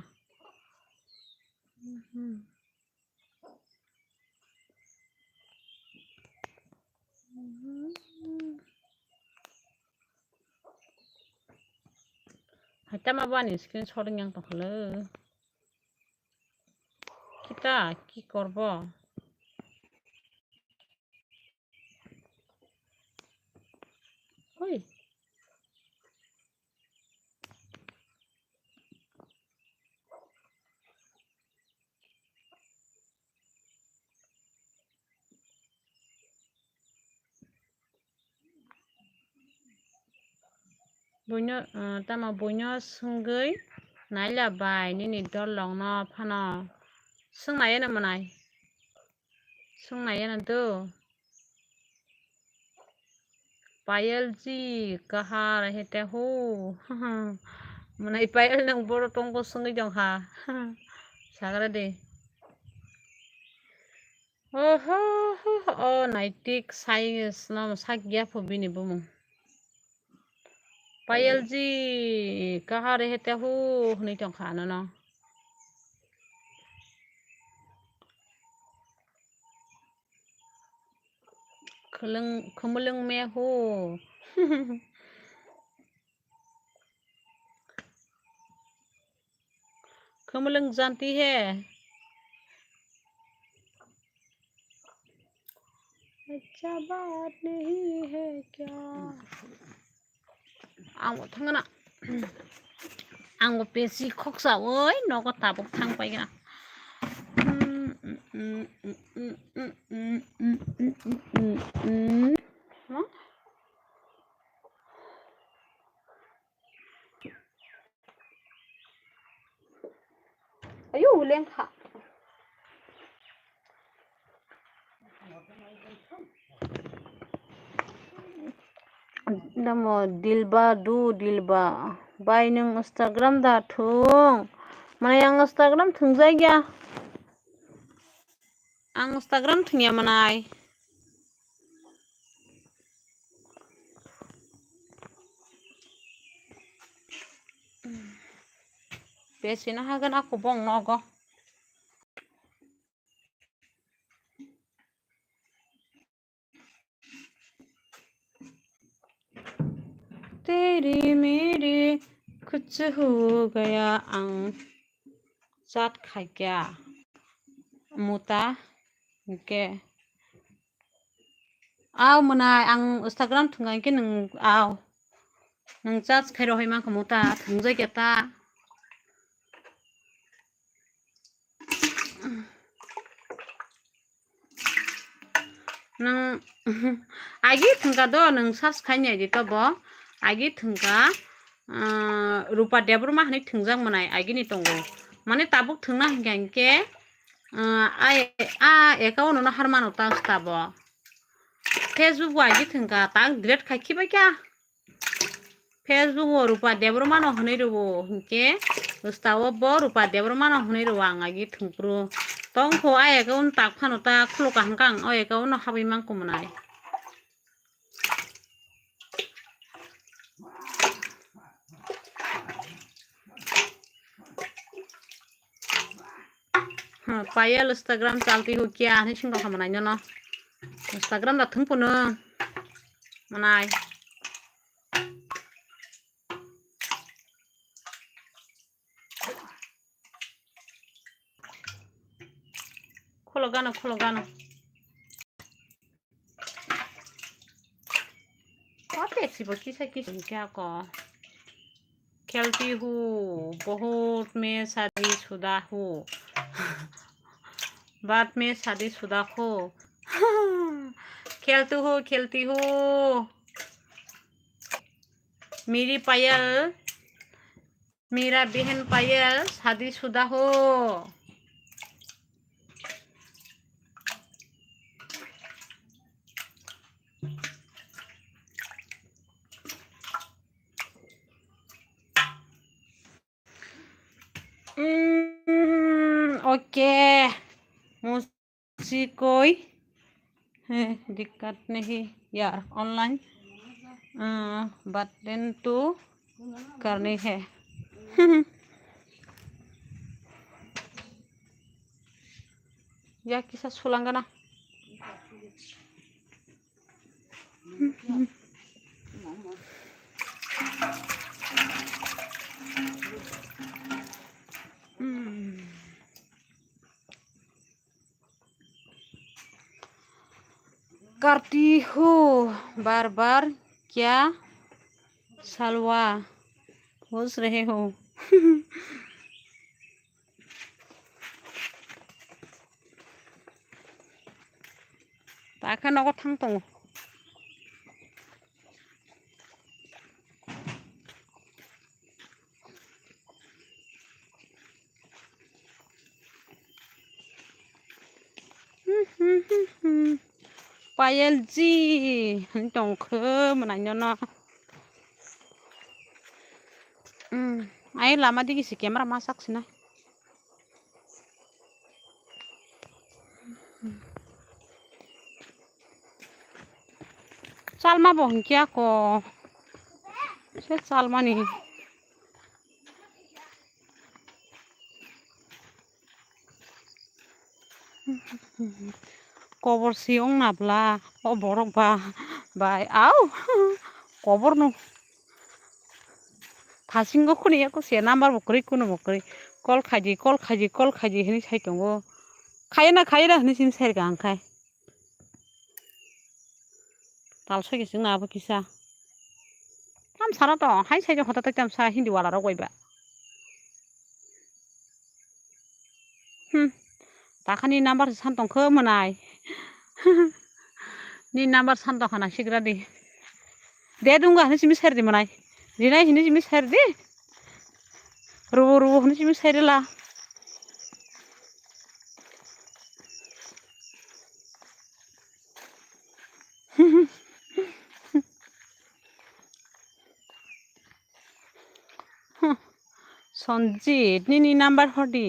Hatta mabani screen shotting yang tokhlo. Kita ki korbo? Oi. Bunyo tama bunyo sungui naila bai nini dolong no phano sungnaya na manai sungnaya na tu payal ji kahar hete ho manai payal nang boro tongko sungui jong ha sagara de oh naitik sai no sagya phobini bumung payal ji kahar hete ho ni jong kha no Kemeleng me ho kemeleng janती है अच्छा बात नहीं है क्या आंगो थांगना आंगो पेसी खोक्सा ओइ नगो ताबक थांग पाइगना ayo lengkha Namo dilba du dilba bai nung Instagram da thung mana yang Instagram thung jai gya ang Instagram thung ya manai besina hagan aku bong nogo तेरी मेरी कुछ हो गया ang zat khai kya muta ke aw manai ang Instagram thungai ke nung aw nung zat khai rohai ma muta thungjai ke ta nung agi thungka do nung subscribe nyai di to bo agi thungka rupa debruma hani thungjang manai agi ni tongo mane tabuk thungna hingke account no harmano ta stabo Facebook agi thungka tak delete khai kiba kya Facebook rupa debruma no honai ro hingke ustawo bo rupa debruma no honai ro ang agi thungpru tongko account tak phano ta khloka hangkang account no habai mangko manai Payal Instagram चलती हो क्या नहीं single खामनाय न Instagram दा थंपुनो मनाय खोलो गानो कते सिबो किसा क्या को खेलती हूँ बहुत में शादीशुदा हूँ बाद में शादीशुदा हो खेलती हूँ मेरी पायल मेरा बहन पायल शादीशुदा हो ओके मुझे कोई दिक्कत नहीं यार ऑनलाइन बटन तो करनी है या किसा सुलांगना करती हूँ बार बार क्या सलवा पूछ रहे हो ताखा नगद थां दङ पायल जी दंखो मोनायनो ai lama di si camera masak sih nah salma bohong kia ko se salma nih kobor siong nabla oh borok ba bai au kobor nu 다신거 코니 약고 세 남발 먹거리 꾸는 먹거리 꼴카지 hini sai tongo 카이나 hini sim serga angkai talso ki sing abo kisa tam sara to hai sai jo hota tam sa hindi wala ro goiba takani number san tong kho manai ni number san to khana sigra di de dunga hini sim ser di manai rinai hini sim ser di rubo hini sim serila Sonjit ni number hodi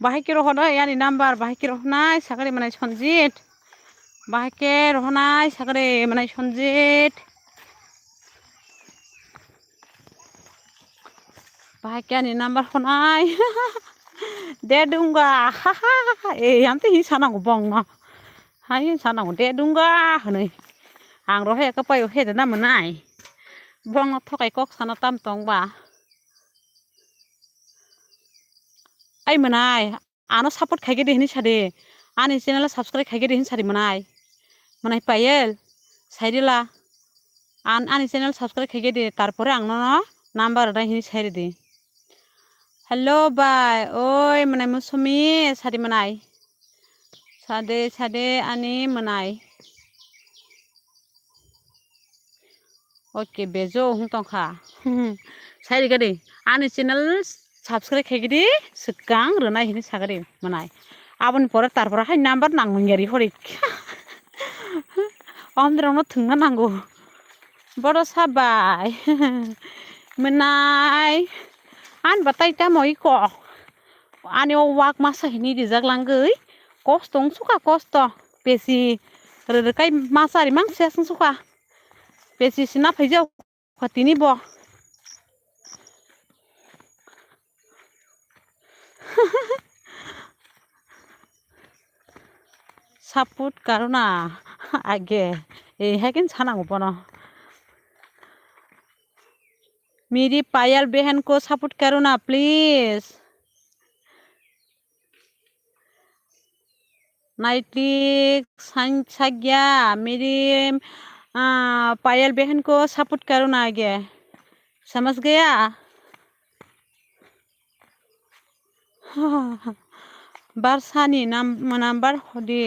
bahai kiro hoda yani number bahai kiro nai sagare manai sonjit bahai kiro honai sagare manai sonjit bahai yani number honai de dunga yamte hi sana go bong ma hai sana go de dunga hanai ang ro he ka payo he na manai bong thokai kok sana tam tong ba ai manai ano support khaige de hini sade ani channel subscribe khaige de hini sari manai payel sairila ani channel subscribe khaige de tarpore angno number da hini sairi de hello bye oi manai musumi sari manai sade ani manai okay bejo hung tongkha sairi gade ani channel subscribe khaige de sekang rona hini sagare manai aboni pore tarpore hai number nangmungeri hori omdrong no thungna nango bodo sabai menai an batai ta moi ko ani o wak masa hini rijak langgoi kostong suka kosto besi rekai masari mang sesung suka besi sina phajau khatini bo support karuna age hakin sanango bono मेरी पायल बहन को support करो ना please नाइटिक संख्या मेरी पायल बहन को support करो ना आगे समझ गया बारसानी नंबर होदी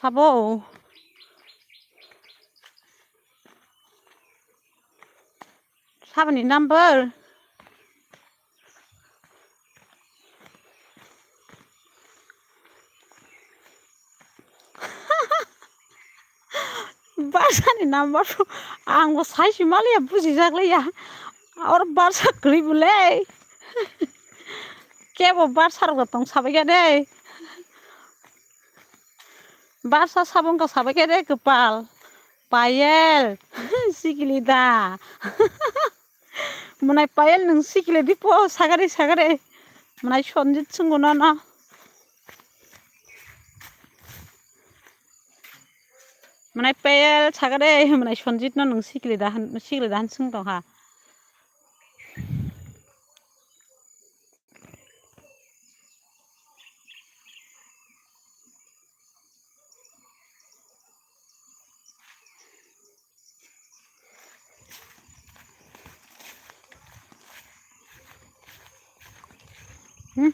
सबो साबनि नंबर बारसानि नंबर आंबो साइस मालिया बुझि जागलैया और बारसा ग्रिबुले केबो बारसा रगतों साबायगा दे बारसा साबंगा साबायगा दे कपाल पायल सिकिलिदा मनाय पायल नों सिकिले दिपो सागारे मनाय सनजित संगना ना मनाय पायल सागारे मनाय सनजित ना नों सिकिले दान संग हा Lama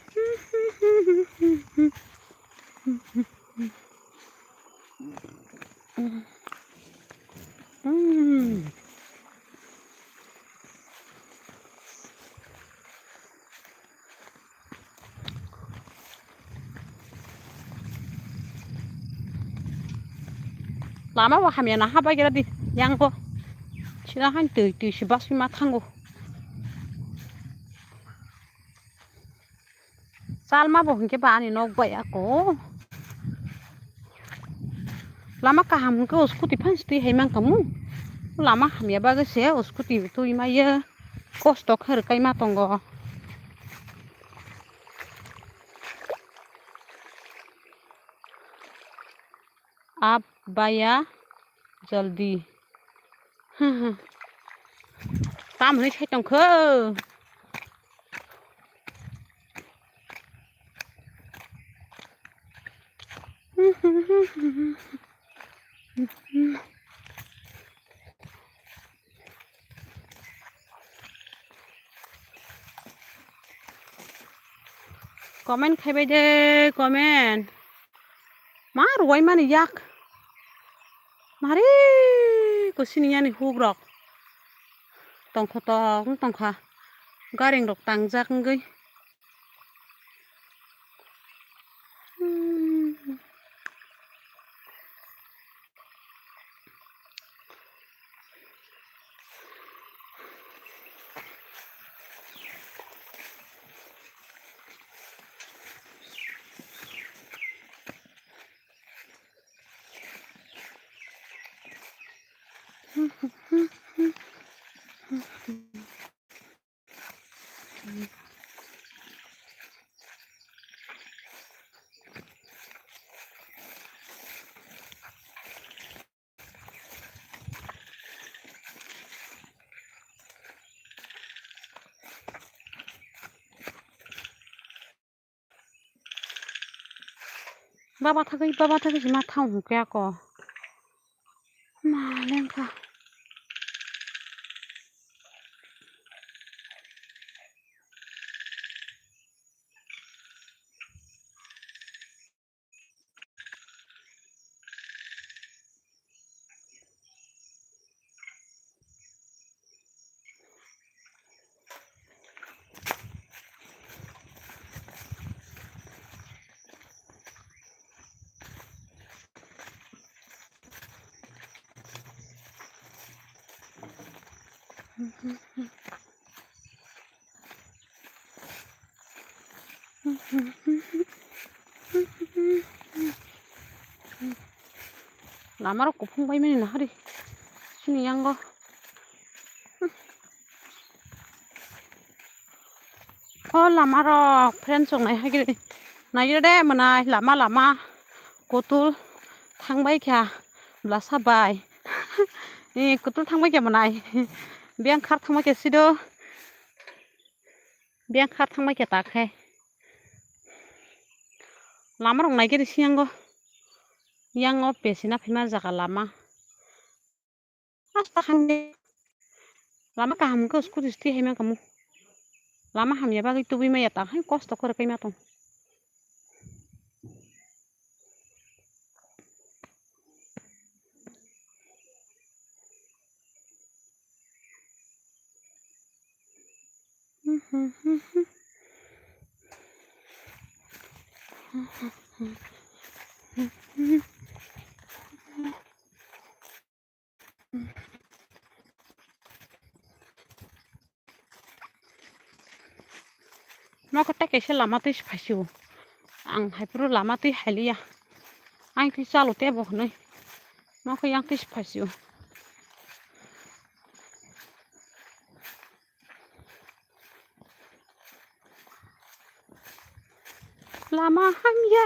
wa hamya na haba kira di yang ko sila han tu si bas ma thango salma bo ke ba ni nok ba ya ko lama ka ham ko scooty fan sti hai mang kamu lama hamya ba ga se scooty tu ma ye kosto khar kai ma tongo आप बाया जल्दी काम होने छै तंखो comment खाइबाय दे comment मा रय माने याक मारे कुसिनियानि हुग्रक तंखतं तंखा गारें रक तांजाखंगै बाबा थाखै मा थाव हुकाया को मालेंखा लामाराव फंबाय माने ना हरि सिनि यांगो ओ लामाराव फ्रेन्ड संनाय हागिरि नागिर दे मोनाय लामा कतुल थांबाय क्या ब्ला साबाय ए कतुल थांबाय क्या मोनाय बें खार थांबाय क्या सिदो बें खार थांबाय क्या ताखे लामाराव नागिर सियांगो यांगो पेसिना फिमा जागा लामा आस्ता खांगे लामा कामको स्कुटी स्टी हेमा कामु लामा हामिया बागै तुबि माया ताहाय कष्ट कर कैमा तं मा कता कैसे लामा तै फासिउ आं हायपुरु लामा तै हालिया आं तै चालुते बहनै मा खै आं तै फासिउ लामा हामिया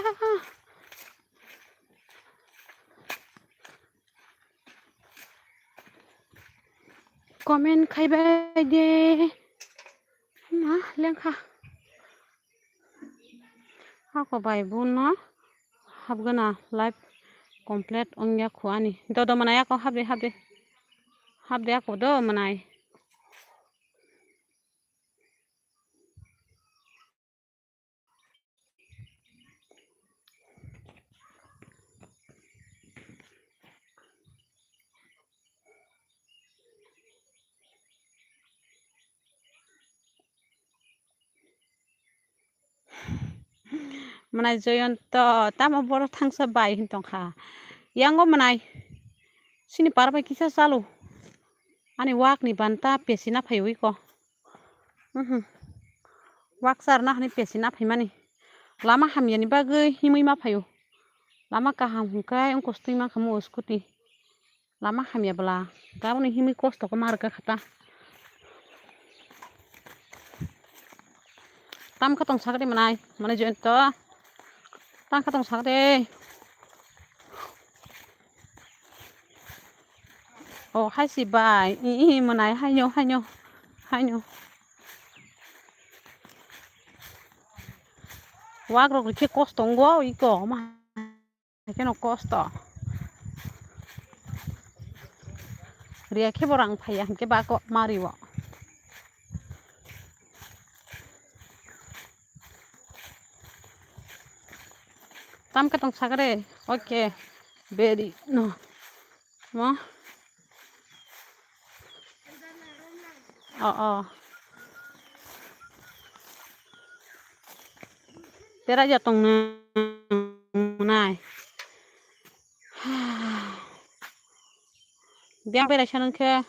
कमेन्ट खाइबाय दे मा लेंखा हाको बायबु न हाबगोना लाइफ कमप्लीट अंगिया खुआनि दद मनाय आको हाबदे आको दो मनाय Manai Joyonto tama boro thangsa bai hintongkha yango manai sini parbai kisa salu ani wak ni banta pesina phaiwi ko wak sar na hani pesina phaimani lama hamyani bagai himui ma phayo lama kaham hungkai ongkostui ma khamu scooty lama hamya bla gaboni himui kosto ko marga khata tam khatong sagde manai manai Joyonto tam khatong sagde oh hai si bai manai hai nyo wak ro ke kosto ngo iko ma ke no kosto ria ke borang phaya ke ba ko mariwo tam katong sagre okay very no mo tera jatong nai biang bera chanang ke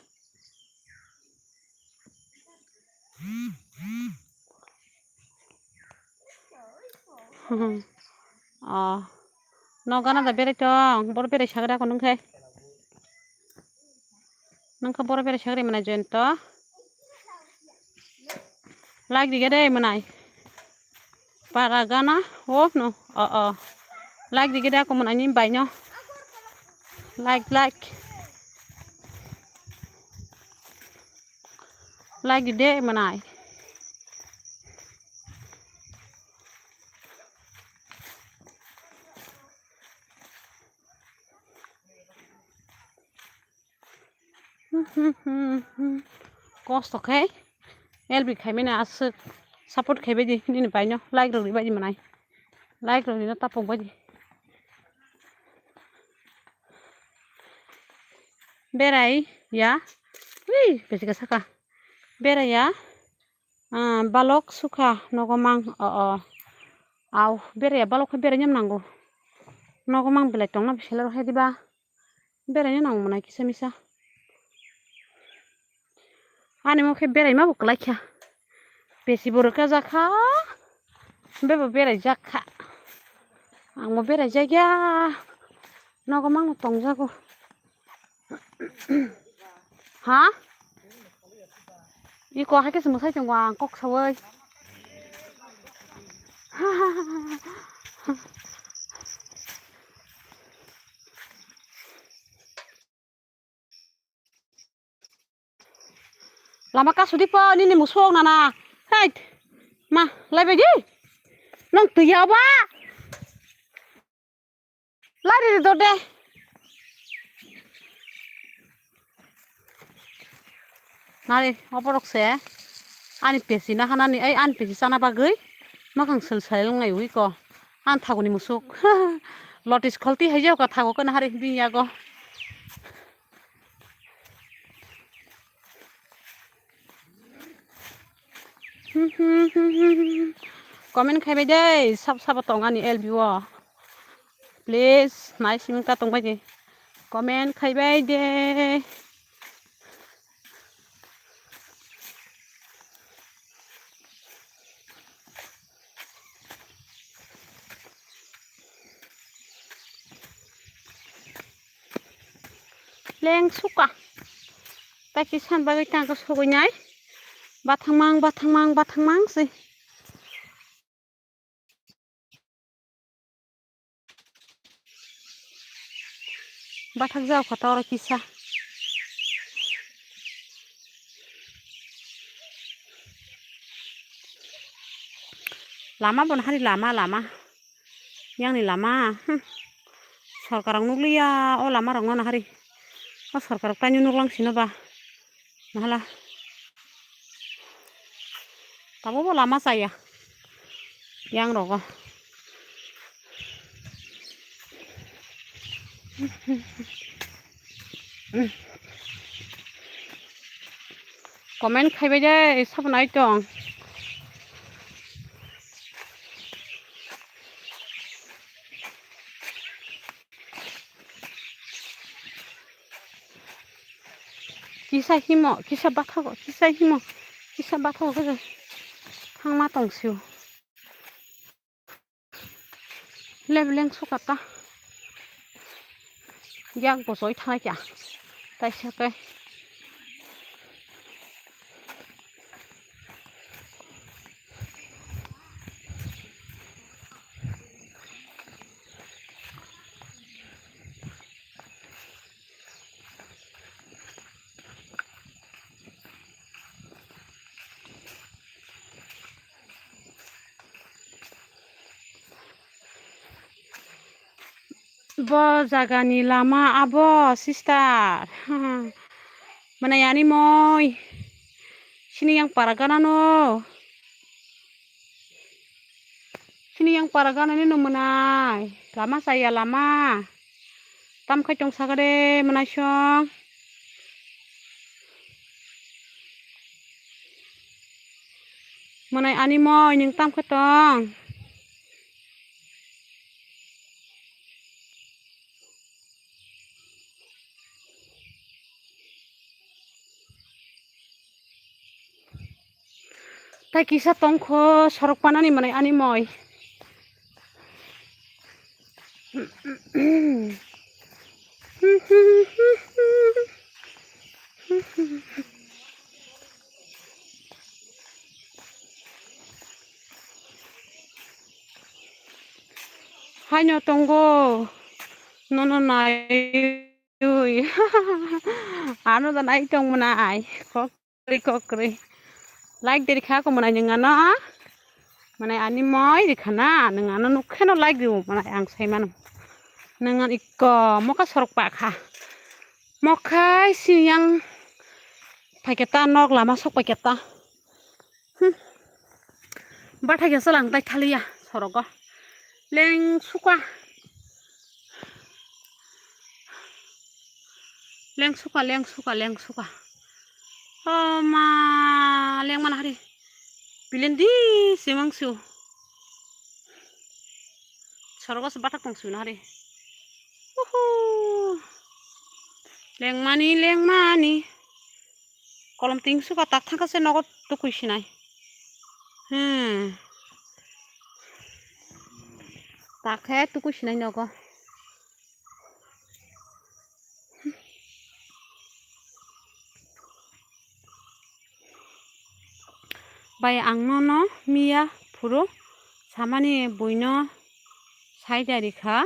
no gana da bere tong bor bere sagra ko nung khai nung kha bor bere sagre manai Joyonto like dige dei manai para gana oh no like dige da ko manai nim bai nyo like dige manai kosto khai elbi khai mena asuk support khai bedi ni bai nyo like ro bai manai like ro ni tapong badi berai ya ui besika saka berai ya balok suka nogomang au berai ya balok berai nyam nango nogomang belai tong na bisela ro hediba berai nya nang manai kisa misa ani mo khe berai ma buklai kha besi boro ka jakha bebo berai jakha angmo berai jagya nogomang tong jago ha iko hai ke semusai chongwa kok sawai lama ka sudi po ni musong nana hai ma lai bagi nong tuya ba lari do de nari oporok se ani pesi na hanani ai an pesi sana bagai makang sel sel ngai ui ko an thagoni musuk lotis kholti haijau ka thago kana hari biya go comment khai bai dei sab tong ani lb wo please nai sim ka tong bai di comment khai bai de leng suka ta kisan bagai tang ko sogoi nai bathangmang sih bathak jauh kata orang kisah lama bon hari lama yang ni lama sarkarang nuklia oh lama rong na hari oh sarkar tanyu nuklang sino ba malah kamu mau lama saya yang rogo comment khai bai dei sab nai tong kisa bathau kisa thangma tongsiu lebleng sukata yang bosoi thai kya tai sakai bo jagani lama abo sister mana yani moi sini yang paraganano no menai lama saya lama tam khai tong sagade menai song menai ani moi ning tam khatong tai kisa tongkho sorok panani menai ani moi Hanyo tonggo nono nai ui ano dan ai tong menai kokri like dari kha ko menai ngana menai ani moi dikhana ngana nukheno like diu menai ang saiman nengan ikko moka sorok pa kha mokai siang paketa nok lama sok paketa bathai ge salang tai thalia sorogo leng suka oh ma leng mana hari pilih di simang su sorogo sebatak tong su hari leng mani kolom ting suka tak thang kase nogot tu kuisinai tak he tu kuisinai nogo bai angno mia puro samani boino saidari kha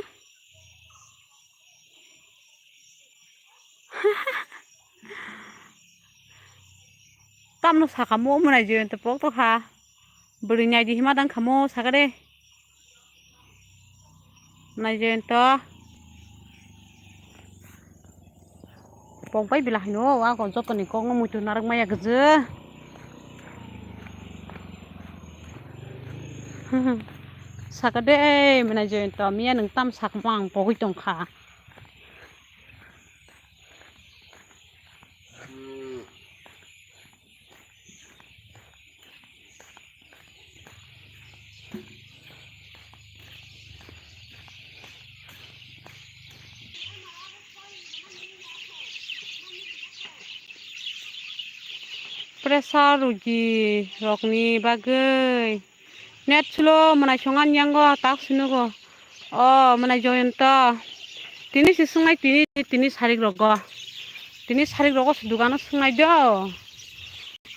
tamno sakamo munai je to pok to kha buri nyai di hima dang khamo sagare nai je to pong pai bilah no wa kon jotoni kong mutu narak maya geje sagade munai je to mia nang tam sakmang pogoi tong kha pressure rugi rokni bagai net slow menai songan yango tak sinugo oh menai joyenta tini sisungai tini sarik rogo dugano sungai do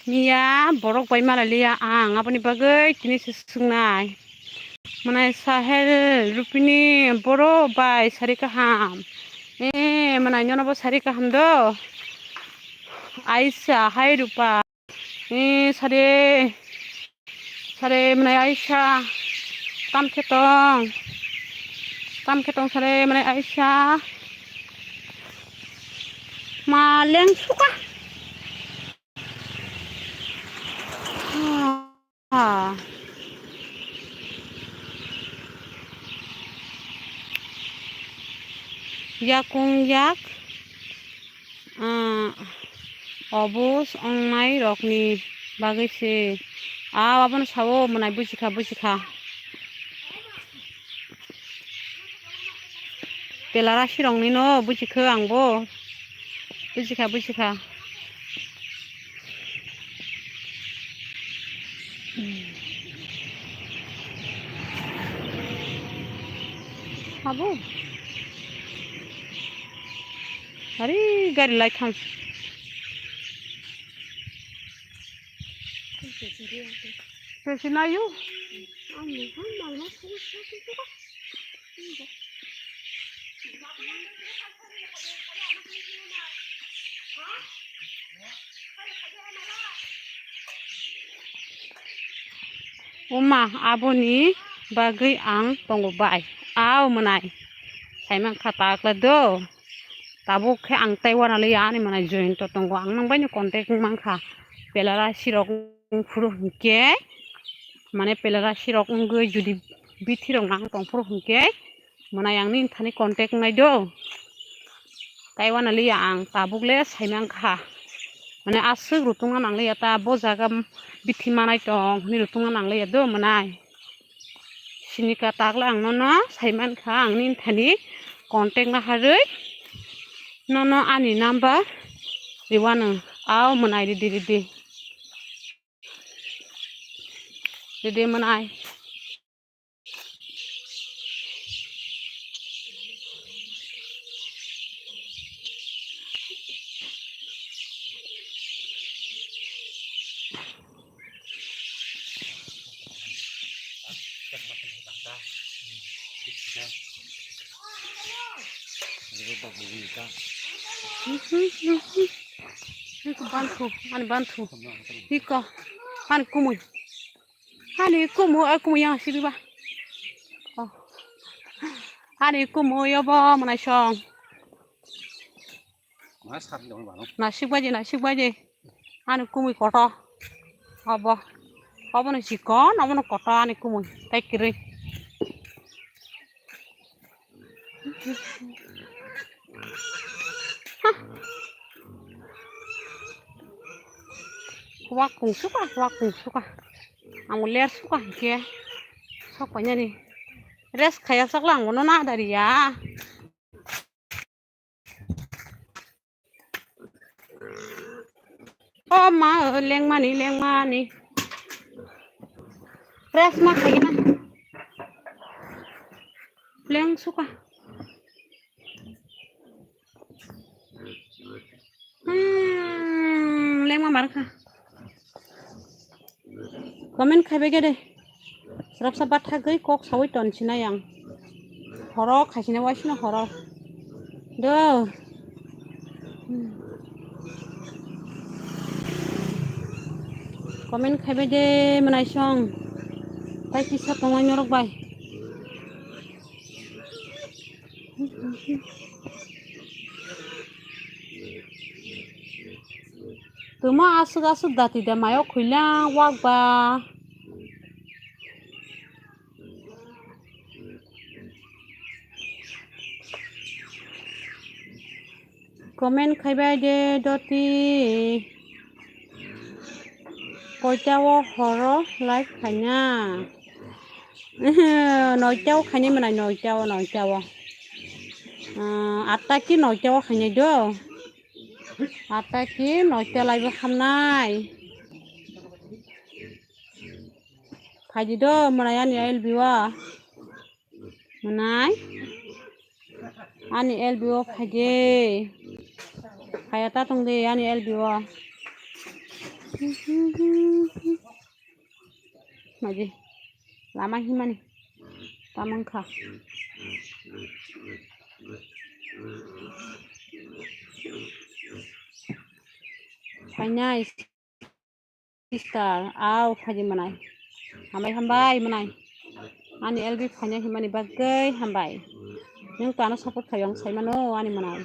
mia borok bai malalia ang apani bagai tini sisungai menai sahel rupini boro bai sarika ham menai nyono bo sarika ham do Aisyah hai rupa sare menai Aisyah tam ketong sare menai Aisyah maleng suka yakung yak obus ongnai rokni bagai se abon sawo menai busikha belarasi rongni no busikho angbo busikha Abu. Hari gari lai thang. Pesi na yu. Oma aboni bagai ang tongo bai. Aw menai. Saimang kata klado. Tabuk ke ang Taiwan ali ani manai join to tongo ang nang banyu kontek mangkha. Pelara sirok furu hingke. Mane pelara sirok ngoi judi bithirok nang tong furu hingke. Manai ang nin thani kontek ngai do. Taiwan ali ang tabuk le saimang kha. Mane asuk rutungan ang le ta bo jaga bithi manai tong ni rutungan ang le do manai. Sinika takla ang no saiman kha ang nin thani kontek na harui. No ani number riwana aw manai di manai Iko bantu iko an kumuy ani kumu akumu yang siriba oh ani kumu yobo manai song nasib baje ani kumuy koto abo no sikon abo no koto ani kumuy taikiri wakung suka amuler suka ke sokanya ni res kayak saklang ngono na dari ya oh ma leng mani res ma kayaknya leng suka leng ma marka komen khai gede serap sabat hagai kok sawi ton sina yang horok khasina wasina horok do komen khai de manai song tai kisa tongai nyorok bai tuma asuk dati da mayo khuilang wak ba comment khaibai de doti koitawo horo like khanya noi chao khanya manai noi chao ataki noi chao khanya do ataki noi chao lai ba khamnai khaji do manai ani elbiwa manai ani elbiwa khaje khayata tongde ani elbiwa maji lama himani tamangkha kanya sister aw khaji manai hambai manai ani elbi khanya himani bagai hambai nung tano support khayong saimano ani manai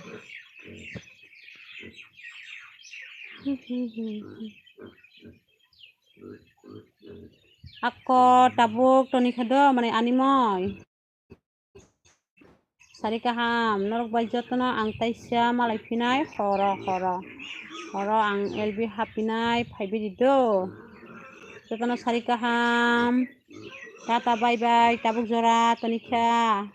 ako tabuk toni khado manai animoy sari kaham norok bajotna ang taisya malai pinai horo ang elbi hapinai phaibi do jotna sari kaham tata bye tabuk jora toni kha